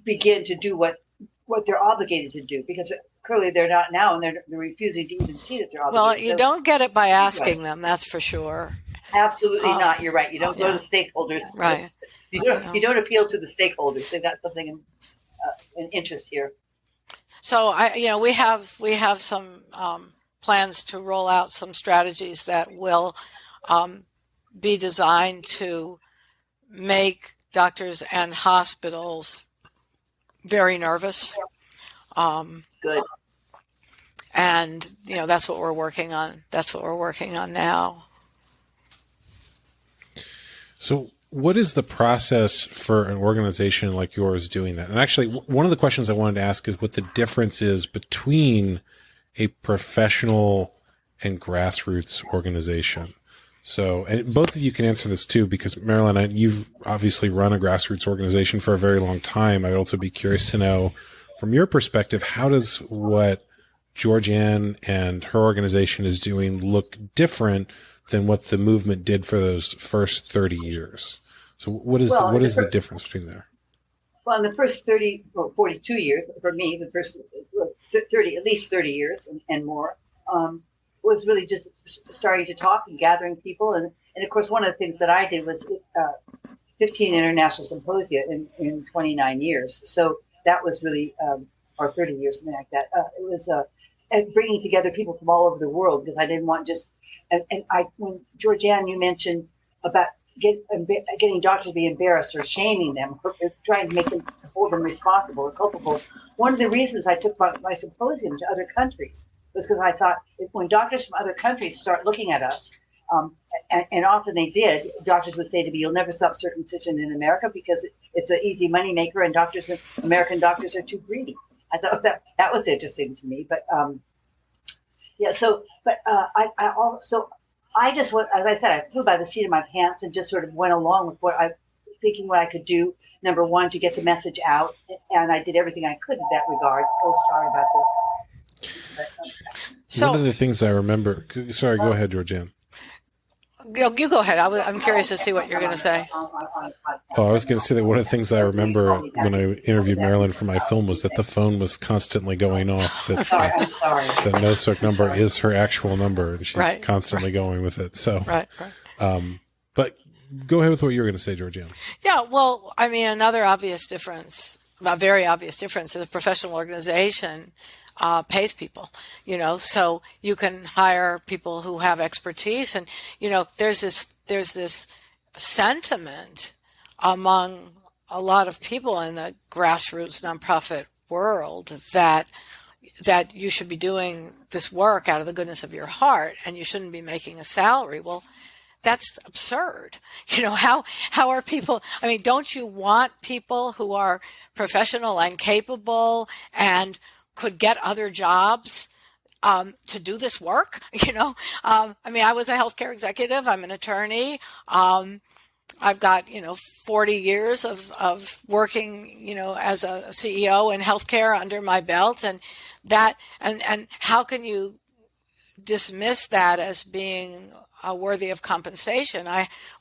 Speaker 4: begin to do what they're obligated to do? Because clearly they're not now, and they're refusing to even see that they're obligated.
Speaker 1: Well, you don't get it by asking them, that's for sure.
Speaker 4: Absolutely not. You're right. You don't go to the stakeholders.
Speaker 1: Right.
Speaker 4: You don't appeal to the stakeholders. They've got something in interest here.
Speaker 1: So we have some plans to roll out some strategies that will be designed to make doctors and hospitals very nervous.
Speaker 4: Good.
Speaker 1: And that's what we're working on. That's what we're working on now.
Speaker 3: So what is the process for an organization like yours doing that? And actually, one of the questions I wanted to ask is what the difference is between a professional and grassroots organization. So, and both of you can answer this too, because Marilyn, you've obviously run a grassroots organization for a very long time. I'd also be curious to know, from your perspective, how does what Georganne and her organization is doing look different than what the movement did for those first 30 years? So what is the difference between there?
Speaker 4: Well, in the first 42 years, for me, the first 30, at least 30 years and more, was really just starting to talk and gathering people. And of course, one of the things that I did was 15 international symposia in 29 years. So that was really, or 30 years, something like that. It was bringing together people from all over the world, because I didn't want just, when Georganne, you mentioned about getting doctors to be embarrassed or shaming them, or trying to make them hold them responsible or culpable. One of the reasons I took my symposium to other countries was because I thought when doctors from other countries start looking at us, and often they did, doctors would say to me, "You'll never stop circumcision in America because it's an easy moneymaker, and American doctors are too greedy." I thought that was interesting to me, but yeah. So, but I just went, as I said, I flew by the seat of my pants and just sort of went along with what I could do. Number one, to get the message out, and I did everything I could in that regard. Oh, sorry about this.
Speaker 3: So, one of the things I remember. Sorry, go ahead, Georganne.
Speaker 1: You go ahead. I'm curious to see what you're going to say.
Speaker 3: Oh, I was going to say that one of the things I remember when I interviewed Marilyn for my film was that the phone was constantly going off. That the NOCIRC number is her actual number, and she's constantly going with it. So, but go ahead with what you were going to say, Georganne.
Speaker 1: Yeah, well, I mean, another obvious difference, a very obvious difference, is a professional organization pays people, so you can hire people who have expertise. And, there's this sentiment among a lot of people in the grassroots nonprofit world that you should be doing this work out of the goodness of your heart and you shouldn't be making a salary. Well, that's absurd. How are people, I mean, don't you want people who are professional and capable and could get other jobs to do this work? I mean, I was a healthcare executive. I'm an attorney. I've got, 40 years of working, as a CEO in healthcare under my belt, and how can you dismiss that as being worthy of compensation?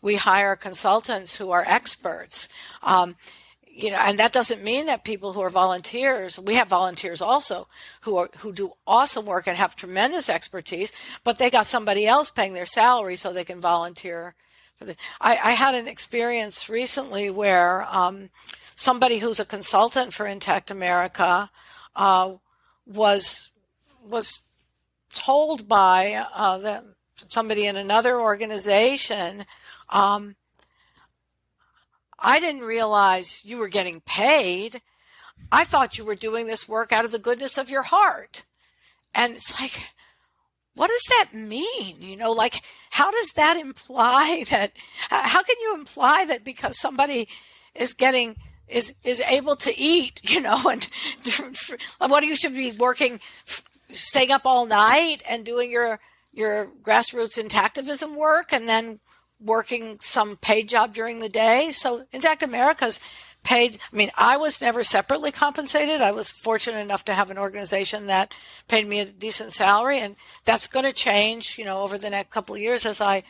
Speaker 1: We hire consultants who are experts. And that doesn't mean that people who are volunteers, we have volunteers also who do awesome work and have tremendous expertise, but they got somebody else paying their salary so they can volunteer. I had an experience recently where somebody who's a consultant for Intact America was told by somebody in another organization, I didn't realize you were getting paid. I thought you were doing this work out of the goodness of your heart. And it's like, what does that mean? How does that imply that, how can you imply that because somebody is able to eat, and what, you should be working, staying up all night and doing your grassroots intactivism work and then working some paid job during the day? So Intact America's paid. I mean, I was never separately compensated. I was fortunate enough to have an organization that paid me a decent salary, and that's going to change, over the next couple of years as I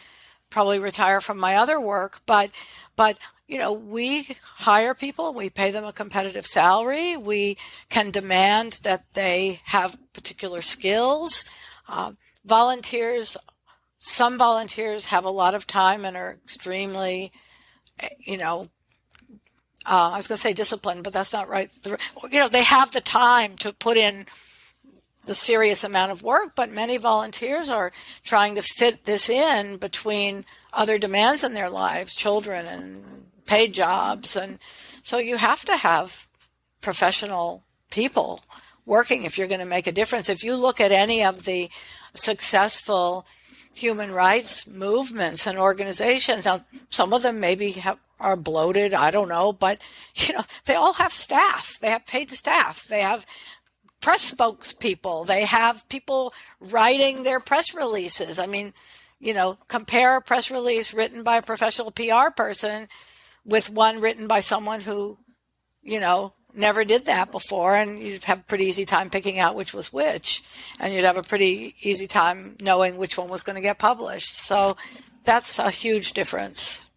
Speaker 1: probably retire from my other work. But we hire people, we pay them a competitive salary, we can demand that they have particular skills. Some volunteers have a lot of time and are extremely, I was going to say disciplined, but that's not right. They have the time to put in the serious amount of work, but many volunteers are trying to fit this in between other demands in their lives, children and paid jobs. And so you have to have professional people working if you're going to make a difference. If you look at any of the successful human rights movements and organizations, now some of them maybe are bloated, I don't know, but they all have staff. They have paid staff. They have press spokespeople. They have people writing their press releases. I mean, compare a press release written by a professional PR person with one written by someone who, never did that before, and you'd have a pretty easy time picking out which was which, and you'd have a pretty easy time knowing which one was going to get published. So that's a huge difference.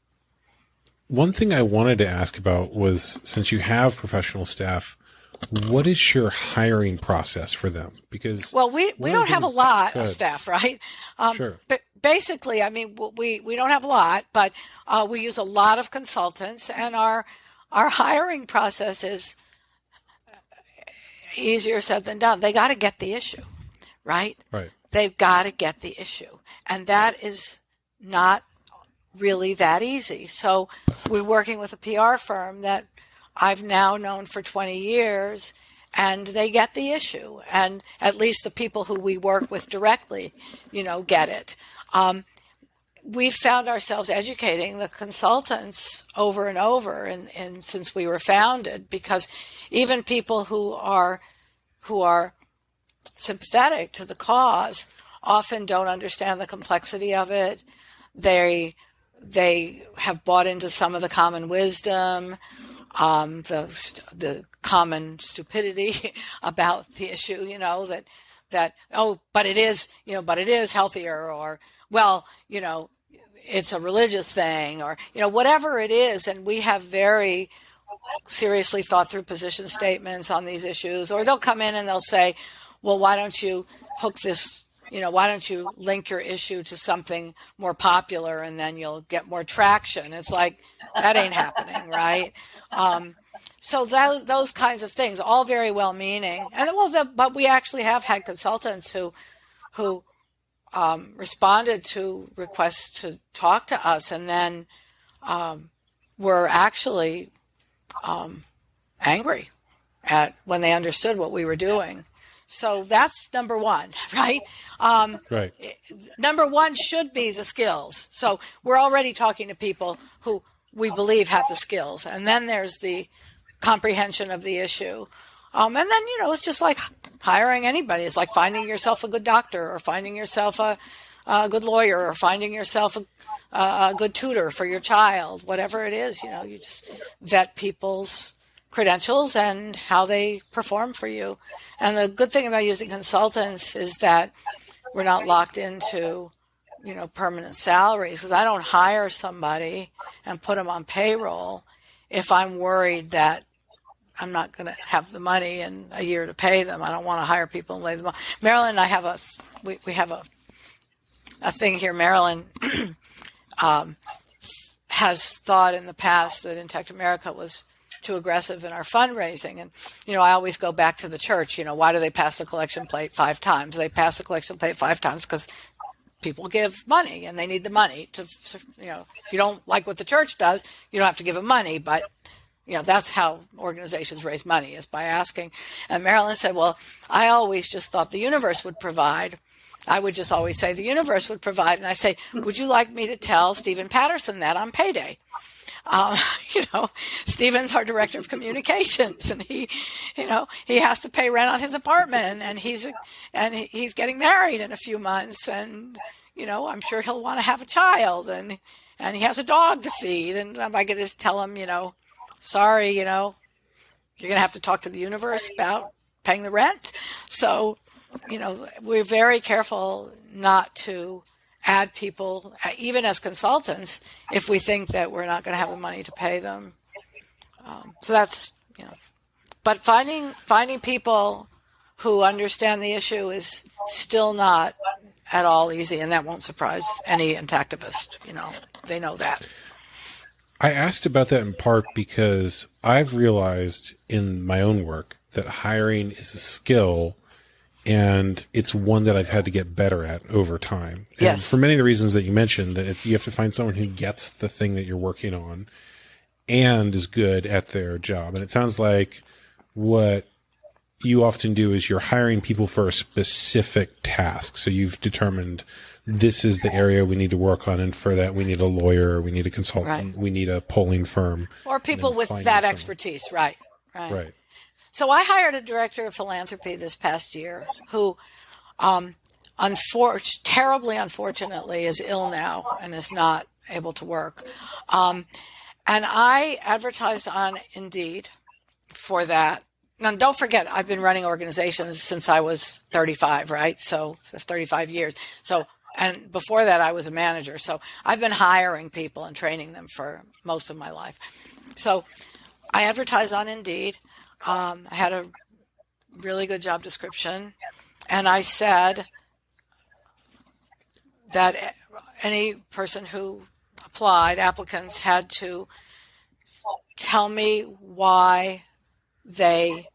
Speaker 3: One thing I wanted to ask about was, since you have professional staff, what is your hiring process for them? Because
Speaker 1: we don't have a lot of staff, right?
Speaker 3: Sure.
Speaker 1: But basically, I mean, we don't have a lot, but we use a lot of consultants, and our hiring process is easier said than done. They got to get the issue, right?
Speaker 3: Right.
Speaker 1: They've got to get the issue. And that is not really that easy. So we're working with a PR firm that I've now known for 20 years, and they get the issue. And at least the people who we work with directly, get it. We've found ourselves educating the consultants over and over and since we were founded, because even people who are sympathetic to the cause often don't understand the complexity of it. They have bought into some of the common wisdom, the common stupidity about the issue, but it is healthier, or, well, it's a religious thing, or, whatever it is. And we have very seriously thought through position statements on these issues, or they'll come in and they'll say, well, why don't you hook this, why don't you link your issue to something more popular and then you'll get more traction? It's like, that ain't happening, right? So those kinds of things, all very well meaning. And but we actually have had consultants who responded to requests to talk to us, and then were actually angry at when they understood what we were doing. So that's number one, right?
Speaker 3: Right.
Speaker 1: Number one should be the skills. So we're already talking to people who we believe have the skills. And then there's the comprehension of the issue. And then, it's just like hiring anybody. It's like finding yourself a good doctor, or finding yourself a good lawyer, or finding yourself a good tutor for your child, whatever it is. You just vet people's credentials and how they perform for you. And the good thing about using consultants is that we're not locked into, permanent salaries, because I don't hire somebody and put them on payroll if I'm worried that I'm not going to have the money in a year to pay them. I don't want to hire people and lay them off. Marilyn and I have we have a thing here. Marilyn has thought in the past that Intact America was too aggressive in our fundraising. And, I always go back to the church. Why do they pass the collection plate 5 times? They pass the collection plate 5 times because people give money and they need the money to, if you don't like what the church does, you don't have to give them money. But, that's how organizations raise money, is by asking. And Marilyn said, well, I always just thought the universe would provide. I would just always say the universe would provide. And I say, would you like me to tell Stephen Patterson that on payday? Stephen's our director of communications, and he has to pay rent on his apartment, and he's getting married in a few months, and, I'm sure he'll want to have a child, and he has a dog to feed. And I could just tell him, sorry, you're going to have to talk to the universe about paying the rent. So, we're very careful not to add people, even as consultants, if we think that we're not going to have the money to pay them. So that's, but finding people who understand the issue is still not at all easy, and that won't surprise any intactivist. They know that.
Speaker 3: I asked about that in part because I've realized in my own work that hiring is a skill, and it's one that I've had to get better at over time. And
Speaker 1: yes.
Speaker 3: For many of the reasons that you mentioned, that you have to find someone who gets the thing that you're working on and is good at their job. And it sounds like what you often do is you're hiring people for a specific task. So you've determined this is the area we need to work on, and for that we need a lawyer, we need a consultant,
Speaker 1: right.
Speaker 3: We need a polling firm.
Speaker 1: Or people with that expertise, right. So I hired a director of philanthropy this past year who, terribly unfortunately, is ill now and is not able to work. And I advertised on Indeed for that. Now, don't forget, I've been running organizations since I was 35, right? So that's 35 years. So, and before that, I was a manager. So I've been hiring people and training them for most of my life. So I advertised on Indeed. I had a really good job description, and I said that any person who applied, applicants, had to tell me why they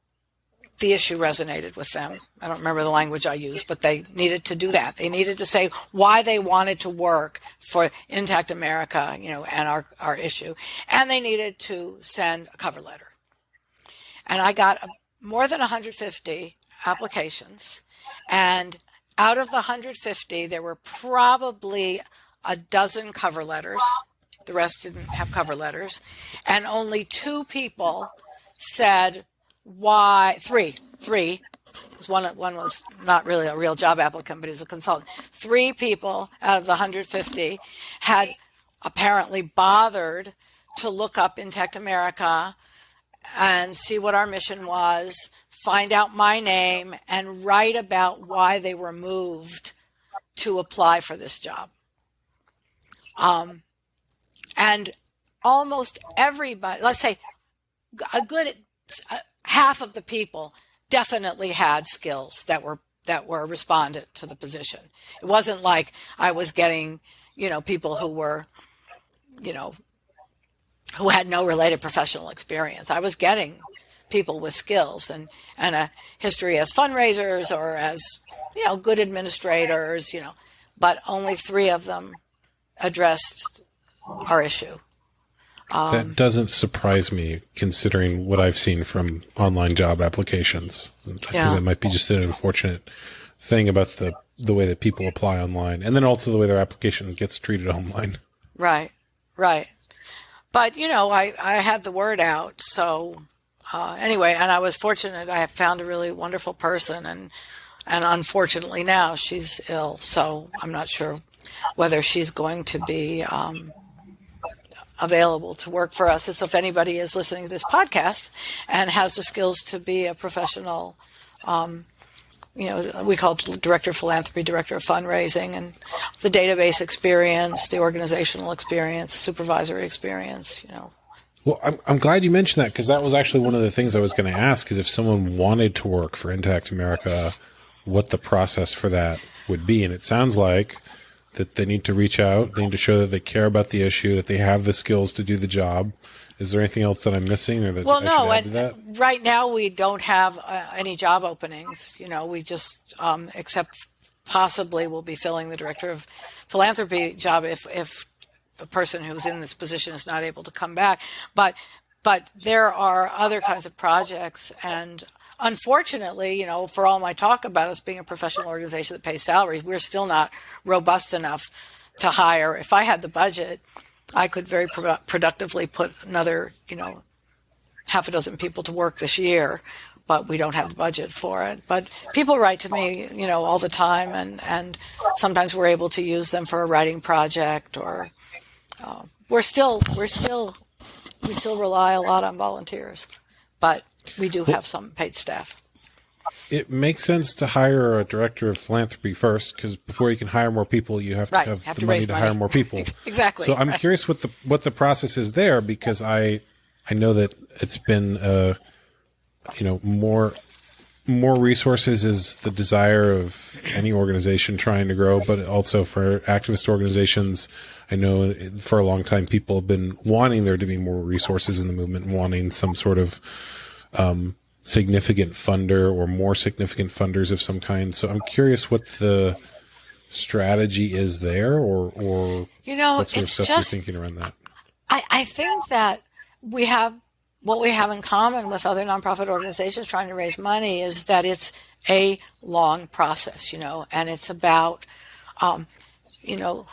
Speaker 1: the issue resonated with them. I don't remember the language I used, but they needed to do that. They needed to say why they wanted to work for Intact America, and our issue. And they needed to send a cover letter. And I got more than 150 applications. And out of the 150, there were probably a dozen cover letters. The rest didn't have cover letters. And only 2 people said why. Three, because one was not really a real job applicant, but he was a consultant. 3 people out of the 150 had apparently bothered to look up Intact America and see what our mission was, find out my name, and write about why they were moved to apply for this job. And almost everybody, let's say a good half of the people, definitely had skills that were respondent to the position. It wasn't like I was getting, people who were, who had no related professional experience. I was getting people with skills and a history as fundraisers or as, good administrators, but only 3 of them addressed our issue.
Speaker 3: That doesn't surprise me, considering what I've seen from online job applications. I think that might be just an unfortunate thing about the way that people apply online, and then also the way their application gets treated online.
Speaker 1: Right. But, I had the word out. So anyway, and I was fortunate. I found a really wonderful person, and unfortunately now she's ill. So I'm not sure whether she's going to be available to work for us. So if anybody is listening to this podcast and has the skills to be a professional, we call it director of philanthropy, director of fundraising, and the database experience, the organizational experience, supervisory experience,
Speaker 3: Well, I'm glad you mentioned that, because that was actually one of the things I was going to ask, is if someone wanted to work for Intact America, what the process for that would be. And it sounds like that they need to reach out, they need to show that they care about the issue, that they have the skills to do the job. Is there anything else that I'm missing, or that I should add to that?
Speaker 1: Right now we don't have any job openings. We just, except possibly we'll be filling the director of philanthropy job if the person who's in this position is not able to come back. But there are other kinds of projects, and unfortunately, for all my talk about us being a professional organization that pays salaries, we're still not robust enough to hire. If I had the budget, I could very productively put another, half a dozen people to work this year, but we don't have the budget for it. But people write to me, all the time, and sometimes we're able to use them for a writing project, or we still rely a lot on volunteers, but we do have some paid staff.
Speaker 3: It makes sense to hire a director of philanthropy first, because before you can hire more people, you have to have the money to hire more people.
Speaker 1: Exactly.
Speaker 3: So I'm curious what the process is there, because I know that it's been more resources is the desire of any organization trying to grow, but also for activist organizations. I know for a long time people have been wanting there to be more resources in the movement, wanting some sort of significant funder or more significant funders of some kind. So I'm curious what the strategy is there, or what sort of stuff you're thinking around that.
Speaker 1: I think that what we have in common with other nonprofit organizations trying to raise money is that it's a long process, and it's about, who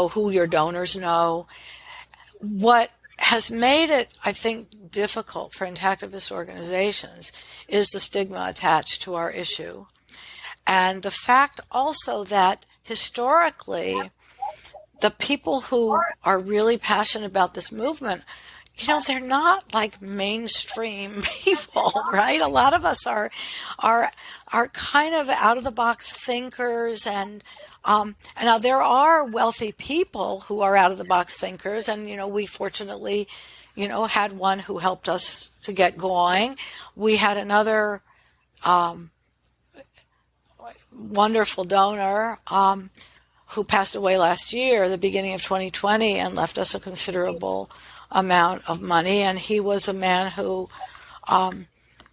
Speaker 1: who your donors know. What has made it, I think, difficult for intactivist organizations is the stigma attached to our issue. And the fact also that historically, the people who are really passionate about this movement, they're not like mainstream people, right? A lot of us are kind of out of the box thinkers, and now there are wealthy people who are out of the box thinkers, and we fortunately, had one who helped us to get going. We had another wonderful donor who passed away last year, the beginning of 2020, and left us a considerable amount of money. And he was a man who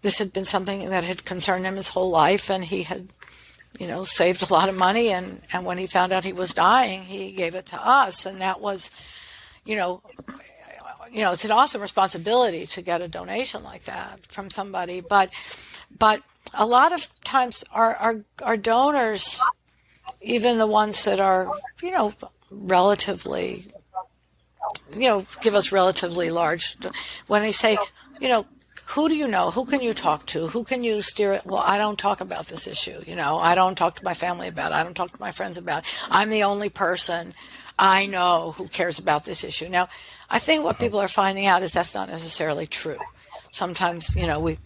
Speaker 1: this had been something that had concerned him his whole life, and he had, saved a lot of money. And when he found out he was dying, he gave it to us. And that was, it's an awesome responsibility to get a donation like that from somebody. But a lot of times our donors, even the ones that are, relatively, give us relatively large, when they say, who do you know? Who can you talk to? Who can you steer it? Well, I don't talk about this issue. I don't talk to my family about it. I don't talk to my friends about it. I'm the only person I know who cares about this issue. Now, I think what people are finding out is that's not necessarily true. Sometimes,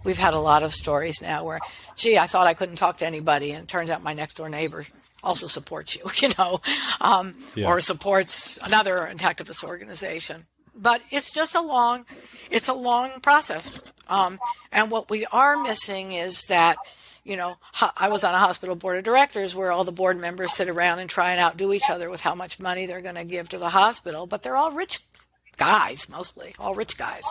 Speaker 1: we've had a lot of stories now where, gee, I thought I couldn't talk to anybody, and it turns out my next door neighbor also supports you, or supports another activist organization. But it's just a long process. And what we are missing is that, I was on a hospital board of directors where all the board members sit around and try and outdo each other with how much money they're going to give to the hospital, but they're all rich guys, mostly, all rich guys.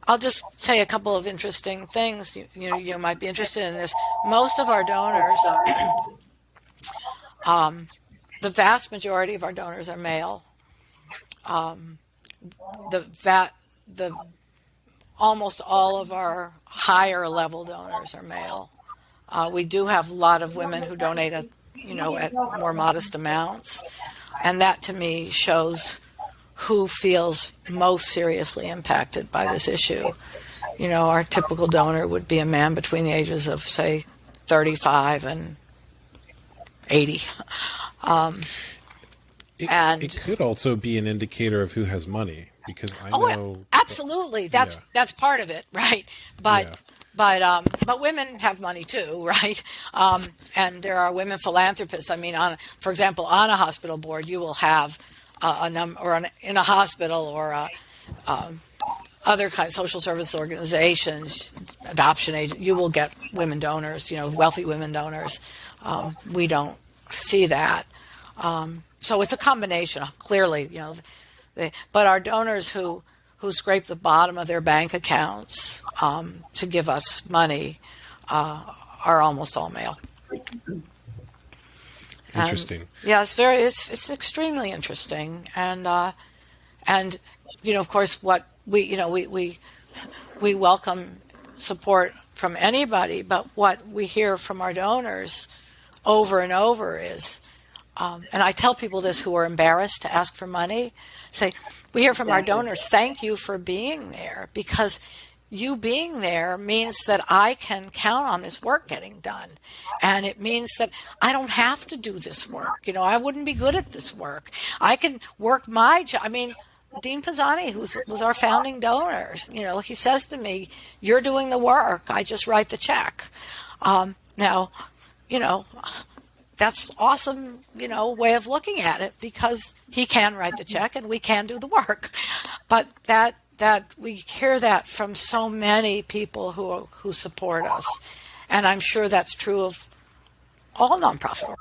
Speaker 1: I'll just say a couple of interesting things. You might be interested in this. Most of our donors, the vast majority of our donors are male. Almost all of our higher level donors are male. We do have a lot of women who donate at more modest amounts, and that to me shows who feels most seriously impacted by this issue. Our typical donor would be a man between the ages of, say, 35 and 80.
Speaker 3: It could also be an indicator of who has money, because I know.
Speaker 1: Absolutely, that's part of it, right? But women have money too, right? And there are women philanthropists. I mean, for example, on a hospital board, you will have in a hospital or other kind of social service organizations, adoption agent, you will get women donors, wealthy women donors. We don't see that. So it's a combination, clearly, but our donors who scrape the bottom of their bank accounts to give us money are almost all male.
Speaker 3: Interesting.
Speaker 1: It's extremely interesting, and of course, what we welcome support from anybody, but what we hear from our donors over and over is, and I tell people this who are embarrassed to ask for money, say, we hear from our donors, thank you for being there, because you being there means that I can count on this work getting done. And it means that I don't have to do this work. I wouldn't be good at this work. I can work my job. I mean, Dean Pisani, who was our founding donor, he says to me, you're doing the work. I just write the check. Now, that's awesome, way of looking at it, because he can write the check and we can do the work. But that we hear that from so many people who support us, and I'm sure that's true of all nonprofit.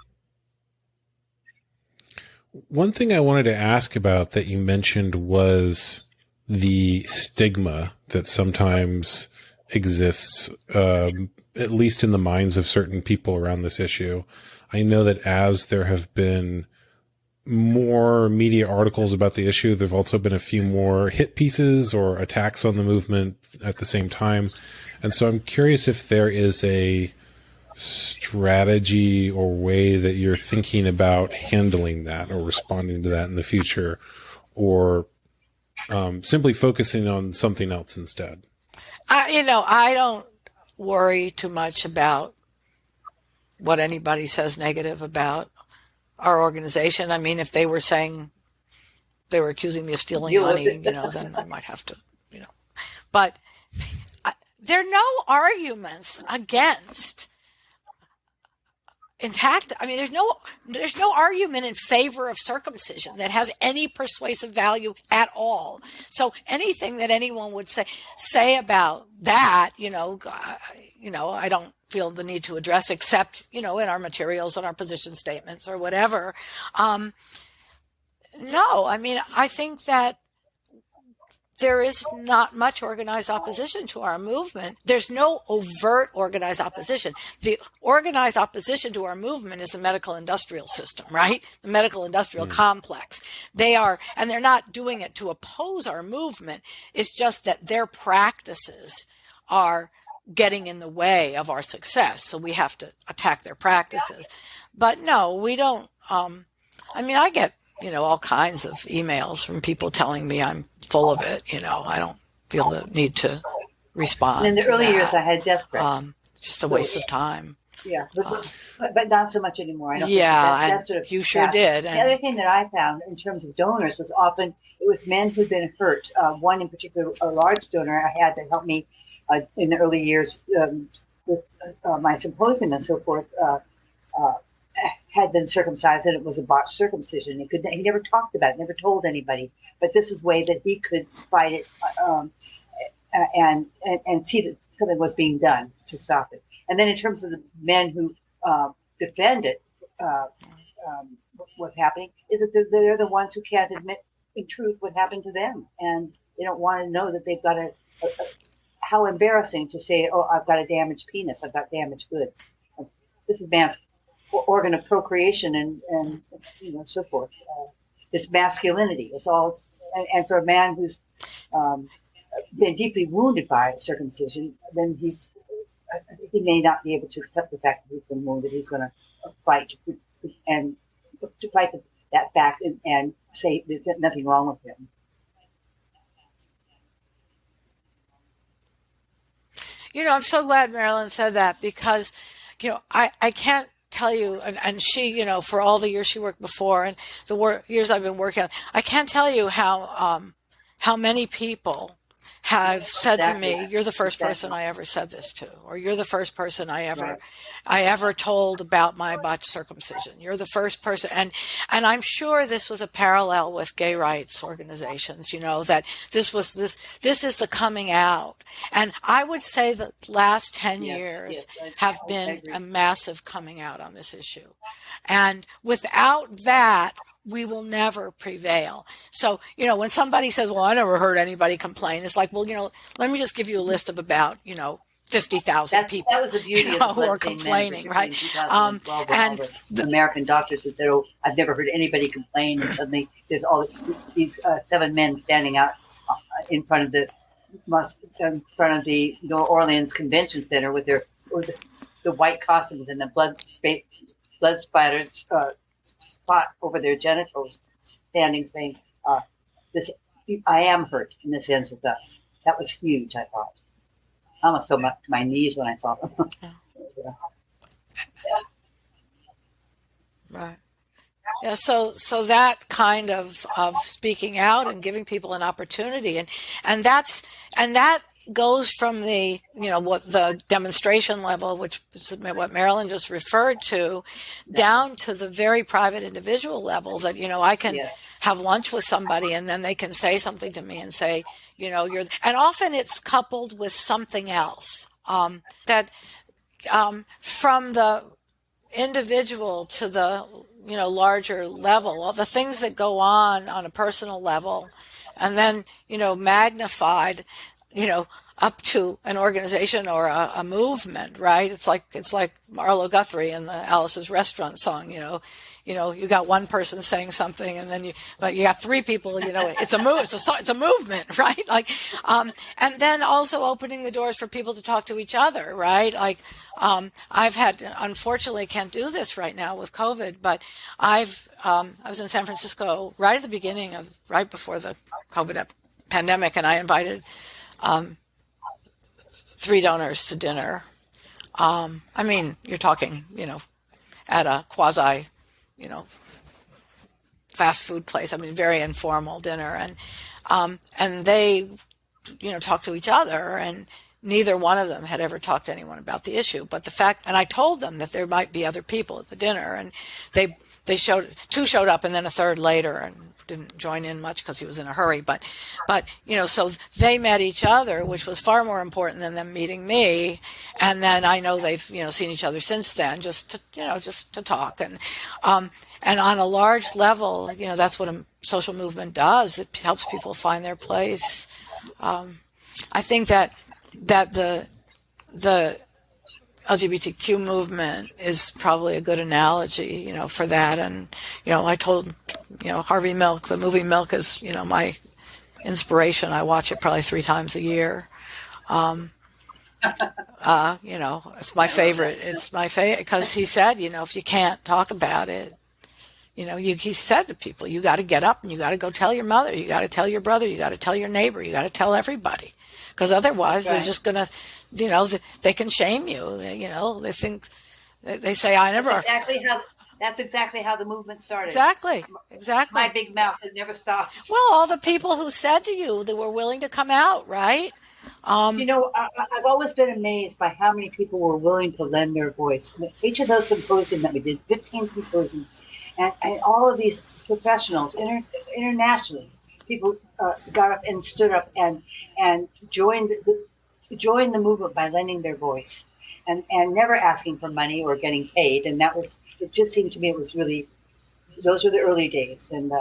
Speaker 3: One thing I wanted to ask about that you mentioned was the stigma that sometimes exists, at least in the minds of certain people around this issue. I know that as there have been more media articles about the issue, there've also been a few more hit pieces or attacks on the movement at the same time. And so I'm curious if there is a strategy or way that you're thinking about handling that or responding to that in the future, or simply focusing on something else instead.
Speaker 1: I don't worry too much about what anybody says negative about our organization. I mean, if they were saying they were accusing me of stealing money, then I might have to, But there are no arguments against intact. I mean, there's no argument in favor of circumcision that has any persuasive value at all. So anything that anyone would say about that, I don't feel the need to address, except, in our materials and our position statements or whatever. No, I mean, I think that there is not much organized opposition to our movement. There's no overt organized opposition. The organized opposition to our movement is the medical industrial system, right? The medical industrial complex. They're not doing it to oppose our movement. It's just that their practices are getting in the way of our success. So we have to attack their practices. But no, we don't. I get, all kinds of emails from people telling me I'm full of it. I don't feel the need to respond.
Speaker 4: And in the early years, I had death threats.
Speaker 1: Just a waste of time.
Speaker 4: Yeah, but not so much anymore. I don't
Speaker 1: yeah,
Speaker 4: think
Speaker 1: you sure did.
Speaker 4: The other thing that I found in terms of donors was often it was men who'd been hurt. One in particular, a large donor I had that helped me in the early years with my symposium and so forth. Had been circumcised, and it was a botched circumcision. He never talked about it, never told anybody. But this is a way that he could fight it and see that something was being done to stop it. And then in terms of the men who defend it, what's happening is that they're the ones who can't admit in truth what happened to them, and they don't want to know that they've got how embarrassing to say, "Oh, I've got a damaged penis, I've got damaged goods." This is man's organ of procreation and so forth. It's masculinity. It's all, and for a man who's been deeply wounded by circumcision, then he may not be able to accept the fact that he's been wounded. He's going to fight to fight that fact and say there's nothing wrong with him.
Speaker 1: I'm so glad Marilyn said that, because I can't tell you, and she, for all the years she worked before and the years I've been working on, I can't tell you how many people have said to me, "You're the first person I ever said this to," or "You're the first person I ever told about my botched circumcision. You're the first person." And I'm sure this was a parallel with gay rights organizations, that this is the coming out. And I would say the last 10 years have been a massive coming out on this issue. And without that, we will never prevail. So, when somebody says, "Well, I never heard anybody complain," it's like, well, let me just give you a list of about, 50,000 people
Speaker 4: that was the beauty of
Speaker 1: who are complaining, right?
Speaker 4: And the American doctors said, "Oh, I've never heard anybody complain," and suddenly there's all these 7 men standing out in front of the New Orleans Convention Center with the white costumes and the blood splattered spot over their genitals, standing saying, "I am hurt, and this ends with us." That was huge, I thought. I almost fell to my knees when I saw them.
Speaker 1: Right. Yeah. So that kind of speaking out and giving people an opportunity, and that goes from the what the demonstration level, which is what Marilyn just referred to, down to the very private individual level that I can have lunch with somebody and then they can say something to me and say, you're, and often it's coupled with something else that from the individual to the larger level, all the things that go on a personal level, and then magnified up to an organization or a movement, right? It's like Arlo Guthrie in the Alice's Restaurant song, you got one person saying something, and then you got 3 people, it's a movement, right? And then also opening the doors for people to talk to each other, right? I've had, unfortunately, can't do this right now with COVID, but I was in San Francisco right at the beginning right before the COVID pandemic, and I invited 3 donors to dinner. You're talking, at a quasi, fast food place. Very informal dinner, and they, talked to each other, and neither one of them had ever talked to anyone about the issue. But and I told them that there might be other people at the dinner, and they 2 showed up, and then a 3rd later, and didn't join in much because he was in a hurry. But so they met each other, which was far more important than them meeting me. And then I know they've seen each other since then, just to talk. And on a large level, that's what a social movement does. It helps people find their place I think that the LGBTQ movement is probably a good analogy, for that. And, I told, Harvey Milk, the movie Milk is, my inspiration. I watch it probably 3 times a year. It's my favorite. It's my favorite because he said, if you can't talk about it, he said to people, you got to get up and you got to go tell your mother, you got to tell your brother, you got to tell your neighbor, you got to tell everybody. Because otherwise they're just going to, they can shame you. They think, they say, I never.
Speaker 4: That's exactly how the movement started.
Speaker 1: Exactly.
Speaker 4: My big mouth has never stopped.
Speaker 1: Well, all the people who said to you they were willing to come out, right?
Speaker 4: I've always been amazed by how many people were willing to lend their voice. Each of those symposiums that we did, 15 symposiums, and all of these professionals internationally, people got up and stood up and joined the movement by lending their voice and never asking for money or getting paid. And it just seemed to me it was really, those were the early days. And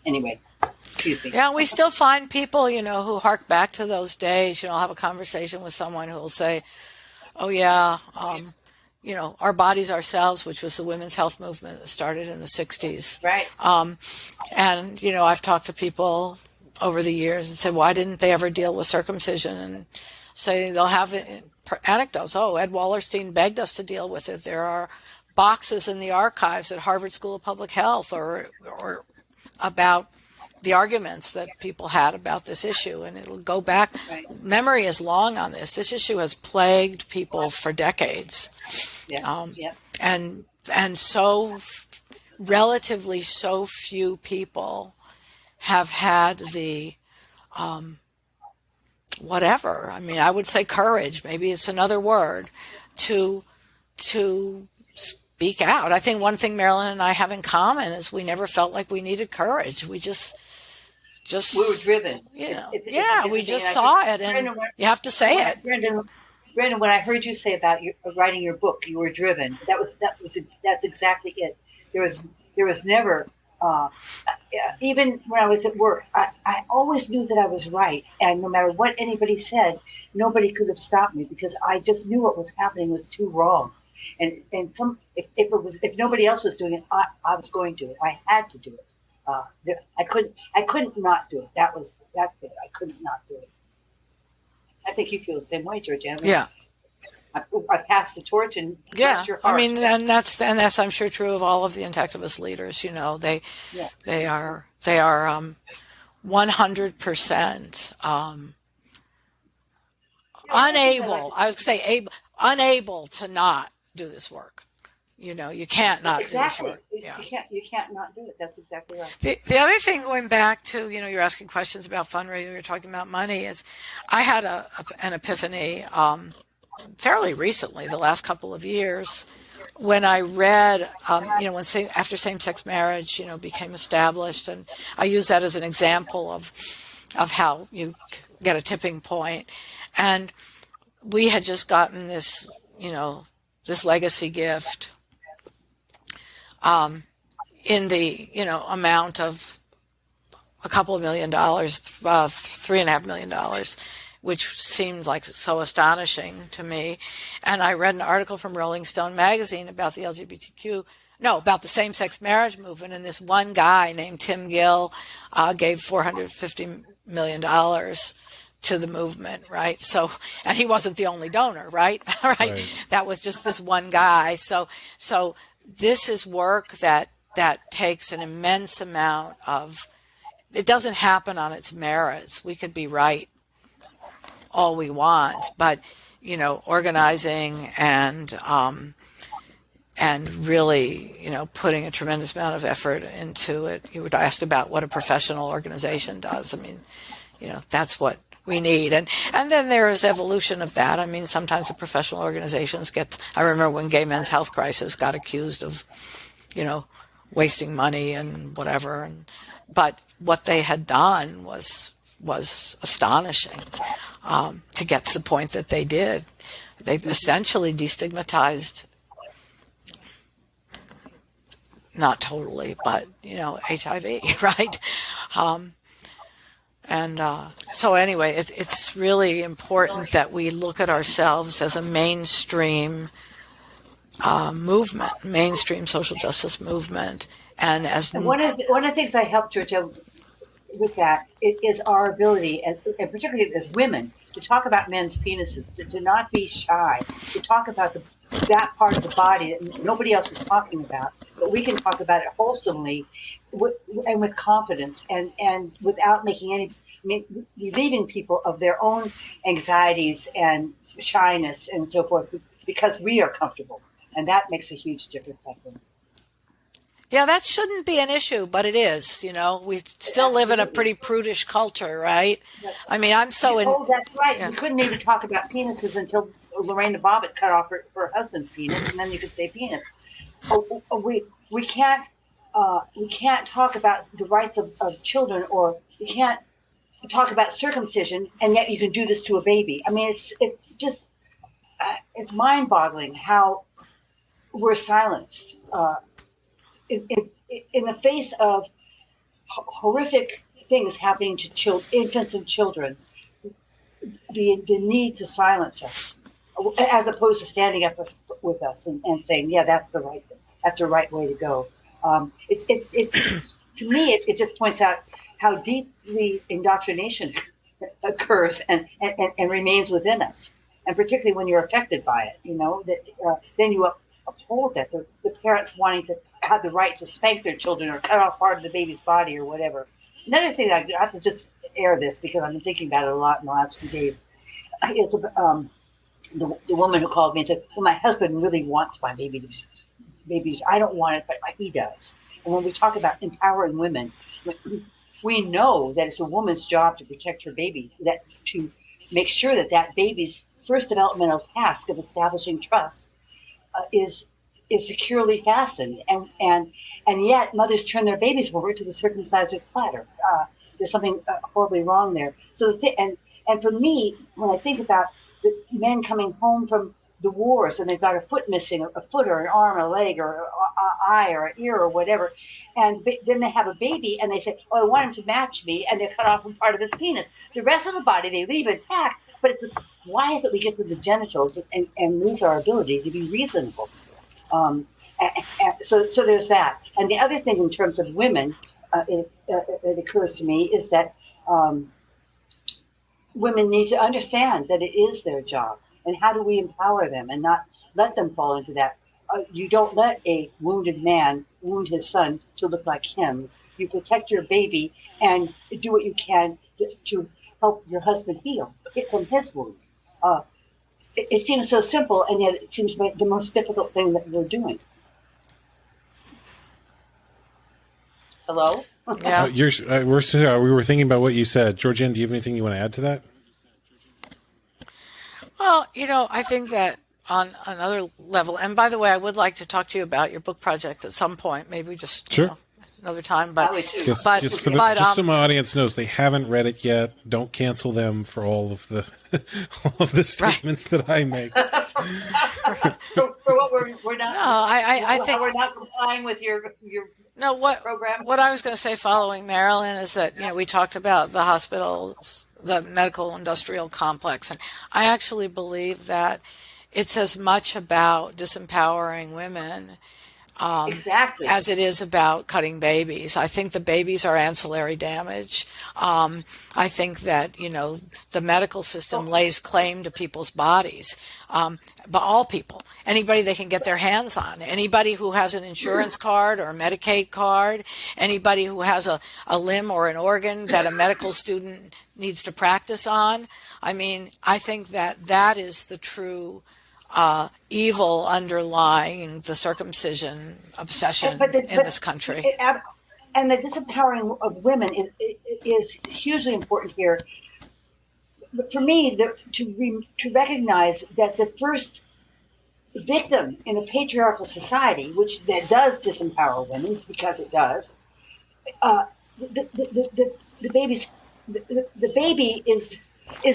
Speaker 4: anyway, excuse me.
Speaker 1: Yeah, we still find people, who hark back to those days. I'll have a conversation with someone who will say, oh yeah, our bodies ourselves, which was the women's health movement that started in the 60s.
Speaker 4: Right.
Speaker 1: And, I've talked to people over the years and said, why didn't they ever deal with circumcision? And say they'll have anecdotes. Oh, Ed Wallerstein begged us to deal with it. There are boxes in the archives at Harvard School of Public Health or about the arguments that people had about this issue, and it'll go back.
Speaker 4: Right.
Speaker 1: Memory is long on this. This issue has plagued people for decades.
Speaker 4: Yeah. Yeah.
Speaker 1: And relatively so few people have had the whatever. I mean, I would say courage. Maybe it's another word to speak out. I think one thing Marilyn and I have in common is we never felt like we needed courage. We just
Speaker 4: we were driven.
Speaker 1: We just saw it, and you have to say it.
Speaker 4: Brendon, when I heard you say about writing your book, you were driven. That's exactly it. There was never. Even when I was at work, I always knew that I was right, and no matter what anybody said, nobody could have stopped me because I just knew what was happening was too wrong. And if nobody else was doing it, I was going to. I had to do it. I couldn't not do it. That's it. I couldn't not do it. I think you feel the same way, Georganne.
Speaker 1: Yeah.
Speaker 4: I passed the torch and bless your heart.
Speaker 1: I mean, and that's I'm sure true of all of the Intectivist leaders. They are 100% unable. I was going to say unable to not do this work. You can't not do this work. Yeah.
Speaker 4: You can't not do it. That's exactly right.
Speaker 1: The other thing, going back to, you're asking questions about fundraising, you're talking about money, is I had an epiphany fairly recently, the last couple of years, when I read, after same-sex marriage, became established, and I use that as an example of how you get a tipping point. And we had just gotten this, this legacy gift in the, amount of a couple of $1 million, $3.5 million, which seemed like so astonishing to me. And I read an article from Rolling Stone magazine about the about the same-sex marriage movement, and this one guy named Tim Gill gave $450 million to the movement, right? So, and he wasn't the only donor, right? Right? That was just this one guy. So this is work that takes an immense amount of, it doesn't happen on its merits. We could be right all we want, but organizing and really putting a tremendous amount of effort into it. You were asked about what a professional organization does. I mean, that's what we need, and then there is evolution of that. I mean, sometimes the professional organizations I remember when Gay Men's Health Crisis got accused of wasting money and whatever, but what they had done was astonishing. To get to the point that they did. They've essentially destigmatized, not totally, but, HIV, right? And so anyway, it's really important that we look at ourselves as a mainstream movement, mainstream social justice movement. And as
Speaker 4: one of the things I helped Georgia with that is our ability, and particularly as women, to talk about men's penises, to not be shy, to talk about that part of the body that nobody else is talking about, but we can talk about it wholesomely and with confidence and without relieving people of their own anxieties and shyness and so forth, because we are comfortable. And that makes a huge difference, I think.
Speaker 1: Yeah, that shouldn't be an issue, but it is. We still live in a pretty prudish culture, right? I mean, I'm so in.
Speaker 4: Oh, that's right.
Speaker 1: Yeah.
Speaker 4: We couldn't even talk about penises until Lorena Bobbitt cut off her husband's penis, and then you could say penis. We can't talk about the rights of children, or we can't talk about circumcision, and yet you can do this to a baby. I mean, it's just it's mind-boggling how we're silenced. In the face of horrific things happening to infants and children, the need to silence us, as opposed to standing up with us and saying, yeah, that's the right way to go. To me, it just points out how deeply indoctrination occurs and remains within us, and particularly when you're affected by it. Then you uphold that the parents wanting to have the right to spank their children or cut off part of the baby's body or whatever. Another thing I have to just air this because I've been thinking about it a lot in the last few days. It's the woman who called me and said, well, my husband really wants my baby to I don't want it, but he does. And when we talk about empowering women, we know that it's a woman's job to protect her baby, to make sure that baby's first developmental task of establishing trust is securely fastened, and yet mothers turn their babies over to the circumciser's platter. There's something horribly wrong there. So and for me, when I think about the men coming home from the wars and they've got a foot missing, a foot or an arm, a leg, or an eye or an ear or whatever, and then they have a baby and they say, "Oh, I want him to match me," and they cut off part of his penis. The rest of the body they leave intact. But why is it we get to the genitals and lose our ability to be reasonable? So there's that. And the other thing in terms of women, it occurs to me, is that women need to understand that it is their job. And how do we empower them and not let them fall into that? You don't let a wounded man wound his son to look like him. You protect your baby and do what you can to help your husband heal from his wound. It seems so simple, and yet it seems like the most difficult thing that we're doing. Hello?
Speaker 1: Yeah.
Speaker 3: We were thinking about what you said. Georganne, do you have anything you want to add to that?
Speaker 1: Well, I think that on another level, and by the way, I would like to talk to you about your book project at some point, maybe just
Speaker 3: sure.
Speaker 1: Another time. But
Speaker 3: just so my audience knows they haven't read it yet, don't cancel them for all of the statements that I make.
Speaker 4: for what we're not.
Speaker 1: No, I think
Speaker 4: we're not complying with your program.
Speaker 1: What I was going to say, following Marilyn, is that we talked about the hospitals, the medical industrial complex, and I actually believe that it's as much about disempowering women
Speaker 4: exactly
Speaker 1: as it is about cutting babies. I think the babies are ancillary damage. I think that the medical system lays claim to people's bodies, but all people, anybody they can get their hands on, anybody who has an insurance card or a Medicaid card, anybody who has a limb or an organ that a medical student needs to practice on. I mean, I think that is the true evil underlying the circumcision obsession in this country.
Speaker 4: And the disempowering of women is hugely important here. But for me, to recognize that the first victim in a patriarchal society, that does disempower women, because it does, the baby is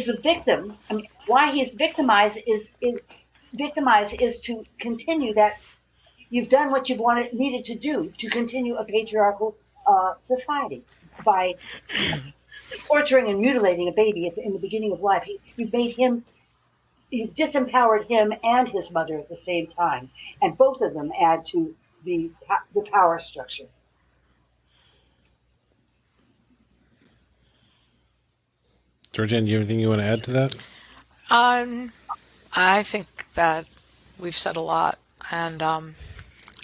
Speaker 4: the victim. I mean, why he's victimized is to continue that you've done what you've needed to do to continue a patriarchal society by torturing and mutilating a baby in the beginning of life. You made him, you disempowered him and his mother at the same time, and both of them add to the power structure.
Speaker 3: Georganne, you have anything you want to add to that?
Speaker 1: I think that we've said a lot, and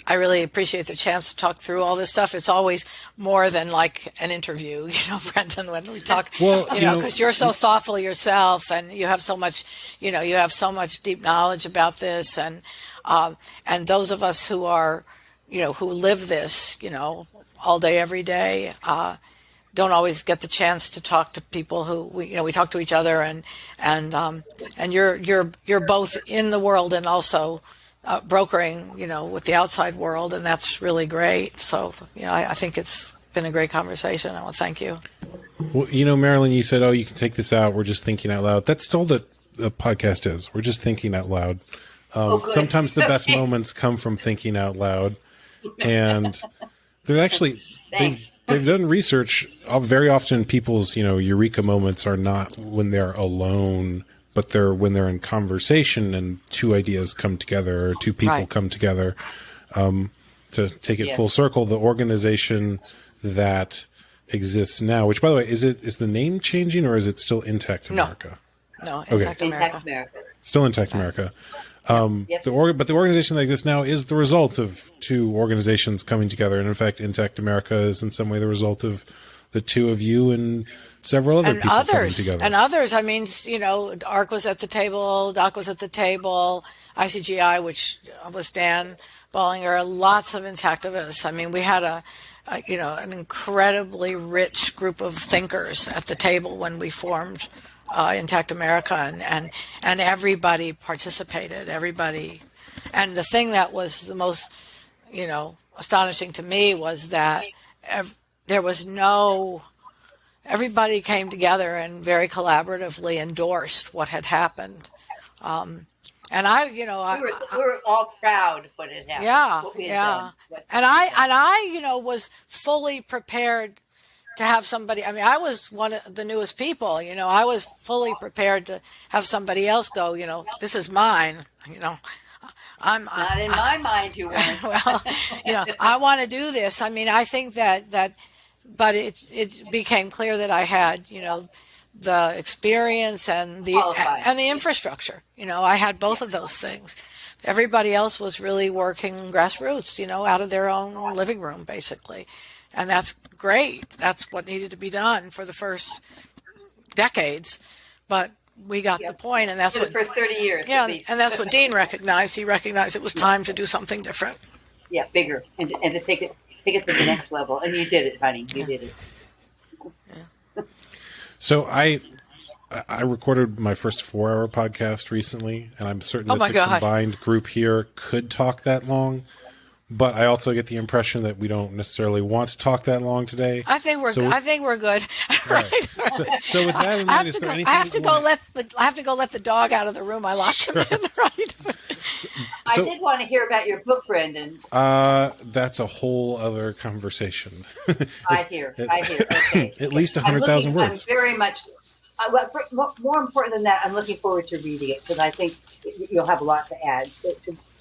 Speaker 1: I really appreciate the chance to talk through all this stuff. It's always more than like an interview, Brendon, when we talk, because you're so thoughtful yourself, and you have so much, you have so much deep knowledge about this, and those of us who are, who live this, all day, every day, don't always get the chance to talk to people who we talk to each other, and you're both in the world and also brokering, with the outside world, and that's really great. So, I think it's been a great conversation. I want to thank you.
Speaker 3: Well, Marilyn, you said, you can take this out. We're just thinking out loud. That's all that a podcast is. We're just thinking out loud. Sometimes the best moments come from thinking out loud, and they're actually they've done research. Very often, people's eureka moments are not when they're alone, but they're when they're in conversation and two ideas come together, or two people come together. To take it full circle, the organization that exists now, which, by the way, is the name changing, or is it still Intact America?
Speaker 1: No, Intact America.
Speaker 3: Still Intact America. But the organization that exists now is the result of two organizations coming together, and in fact, Intact America is in some way the result of the two of you and several other people coming together.
Speaker 1: And others. I mean, ARC was at the table, DOC was at the table, ICGI, which was Dan Bollinger, lots of Intactivists. I mean, we had an incredibly rich group of thinkers at the table when we formed Intact America, and everybody participated, everybody. And the thing that was the most, astonishing to me was that there was everybody came together and very collaboratively endorsed what had happened. And we
Speaker 5: were all proud of what had happened.
Speaker 1: Yeah,
Speaker 5: what we had
Speaker 1: yeah.
Speaker 5: done.
Speaker 1: And I was fully prepared to have somebody. I mean, I was one of the newest people. I was fully prepared to have somebody else go. This is mine. I'm
Speaker 5: not in my mind. You weren't.
Speaker 1: Well, I want to do this. I mean, I think that, but it became clear that I had, the experience and the infrastructure. I had both of those things. Everybody else was really working grassroots, out of their own living room, basically. And that's great. That's what needed to be done for the first decades. But we got the point, and that's
Speaker 5: for the first 30 years.
Speaker 1: Yeah, and that's what Dean recognized. He recognized it was time to do something different.
Speaker 5: Yeah, bigger, and to take it to the next level. And you did it, honey. You did it.
Speaker 1: Yeah.
Speaker 3: So I recorded my first 4-hour podcast recently, and I'm certain that the combined group here could talk that long. But I also get the impression that we don't necessarily want to talk that long today.
Speaker 1: I think we're good. Right.
Speaker 3: So with that in mind, is there anything
Speaker 1: I have to go let the dog out of the room. I locked him in. Right.
Speaker 5: I did want to hear about your book, Brendon.
Speaker 3: That's a whole other conversation.
Speaker 5: I hear. Okay.
Speaker 3: At least 100,000 words.
Speaker 5: I'm very much. More important than that, I'm looking forward to reading it, because I think you'll have a lot to add to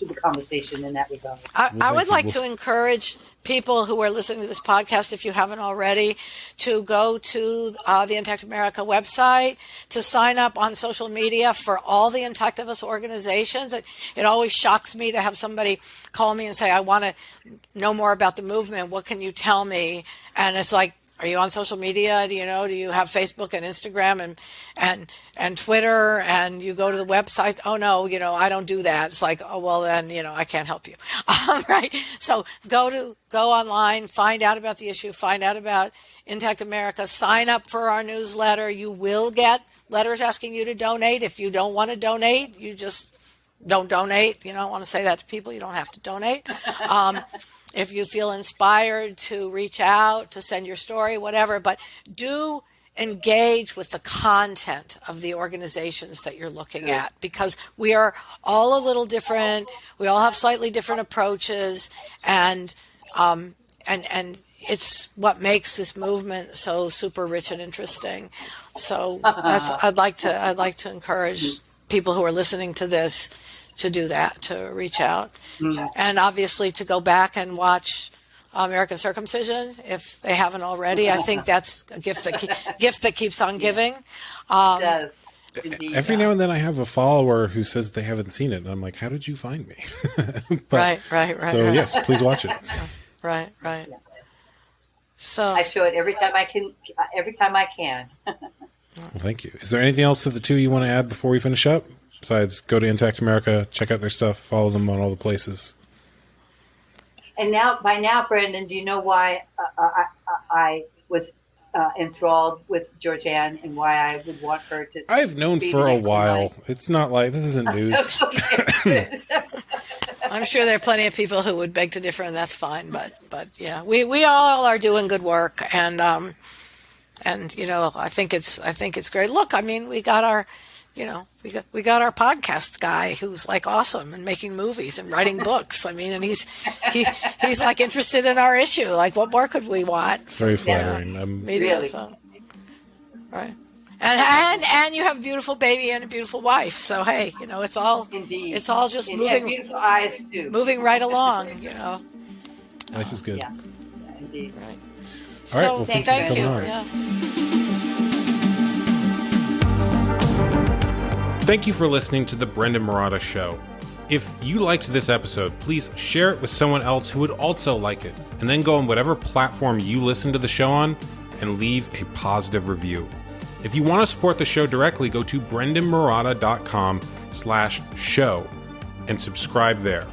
Speaker 5: the conversation in that regard.
Speaker 1: I would like to encourage people who are listening to this podcast, if you haven't already, to go to the Intact America website, to sign up on social media for all the Intactivist organizations. It always shocks me to have somebody call me and say, I want to know more about the movement. What can you tell me? And it's like, are you on social media? Do you have Facebook and Instagram and Twitter, and you go to the website? Oh no, I don't do that. It's like, oh, well then, I can't help you. Right. So go online, find out about the issue, find out about Intact America, sign up for our newsletter. You will get letters asking you to donate. If you don't want to donate, you just don't donate. I want to say that to people. You don't have to donate. If you feel inspired to reach out, to send your story, whatever, but do engage with the content of the organizations that you're looking at, because we are all a little different. We all have slightly different approaches, and it's what makes this movement so super rich and interesting. So I'd like to encourage people who are listening to this to do that, to reach out, and obviously to go back and watch American Circumcision if they haven't already. I think that's a gift that keeps on giving.
Speaker 5: It does. Indeed,
Speaker 3: Every now and then I have a follower who says they haven't seen it, and I'm like, how did you find me?
Speaker 1: Right.
Speaker 3: So yes, please watch it.
Speaker 1: Right. So
Speaker 5: I show it every time I can.
Speaker 3: Well, thank you. Is there anything else to the two you want to add before we finish up? Besides, go to Intact America, check out their stuff, follow them on all the places.
Speaker 5: And by now, Brendon, do you know why I was enthralled with Georganne and why I would want her to?
Speaker 3: I've known for a while. It's not like this isn't news.
Speaker 1: I'm sure there are plenty of people who would beg to differ, and that's fine. But yeah, we all are doing good work, and you know, I think it's great. Look, I mean, we got our podcast guy who's like awesome and making movies and writing books. I mean, and he's like interested in our issue. Like, what more could we want?
Speaker 3: It's very flattering.
Speaker 1: Media,
Speaker 5: really.
Speaker 1: so. Right. And you have a beautiful baby and a beautiful wife. So hey, you know, it's all
Speaker 5: Indeed.
Speaker 1: It's all just
Speaker 5: And
Speaker 1: moving
Speaker 5: beautiful eyes too.
Speaker 1: moving right along. You know.
Speaker 3: Life is good.
Speaker 5: Yeah, indeed.
Speaker 1: Right.
Speaker 3: All right.
Speaker 1: So
Speaker 3: Well,
Speaker 5: thanks
Speaker 1: thank
Speaker 5: for
Speaker 1: you.
Speaker 5: coming on.
Speaker 1: Yeah.
Speaker 3: Thank you for listening to the Brendon Marotta Show. If you liked this episode, please share it with someone else who would also like it, and then go on whatever platform you listen to the show on and leave a positive review. If you want to support the show directly, go to brendonmarotta.com/show and subscribe there.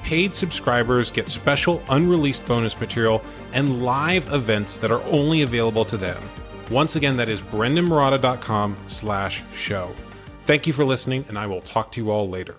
Speaker 3: Paid subscribers get special unreleased bonus material and live events that are only available to them. Once again, that is brendonmarotta.com/show. Thank you for listening, and I will talk to you all later.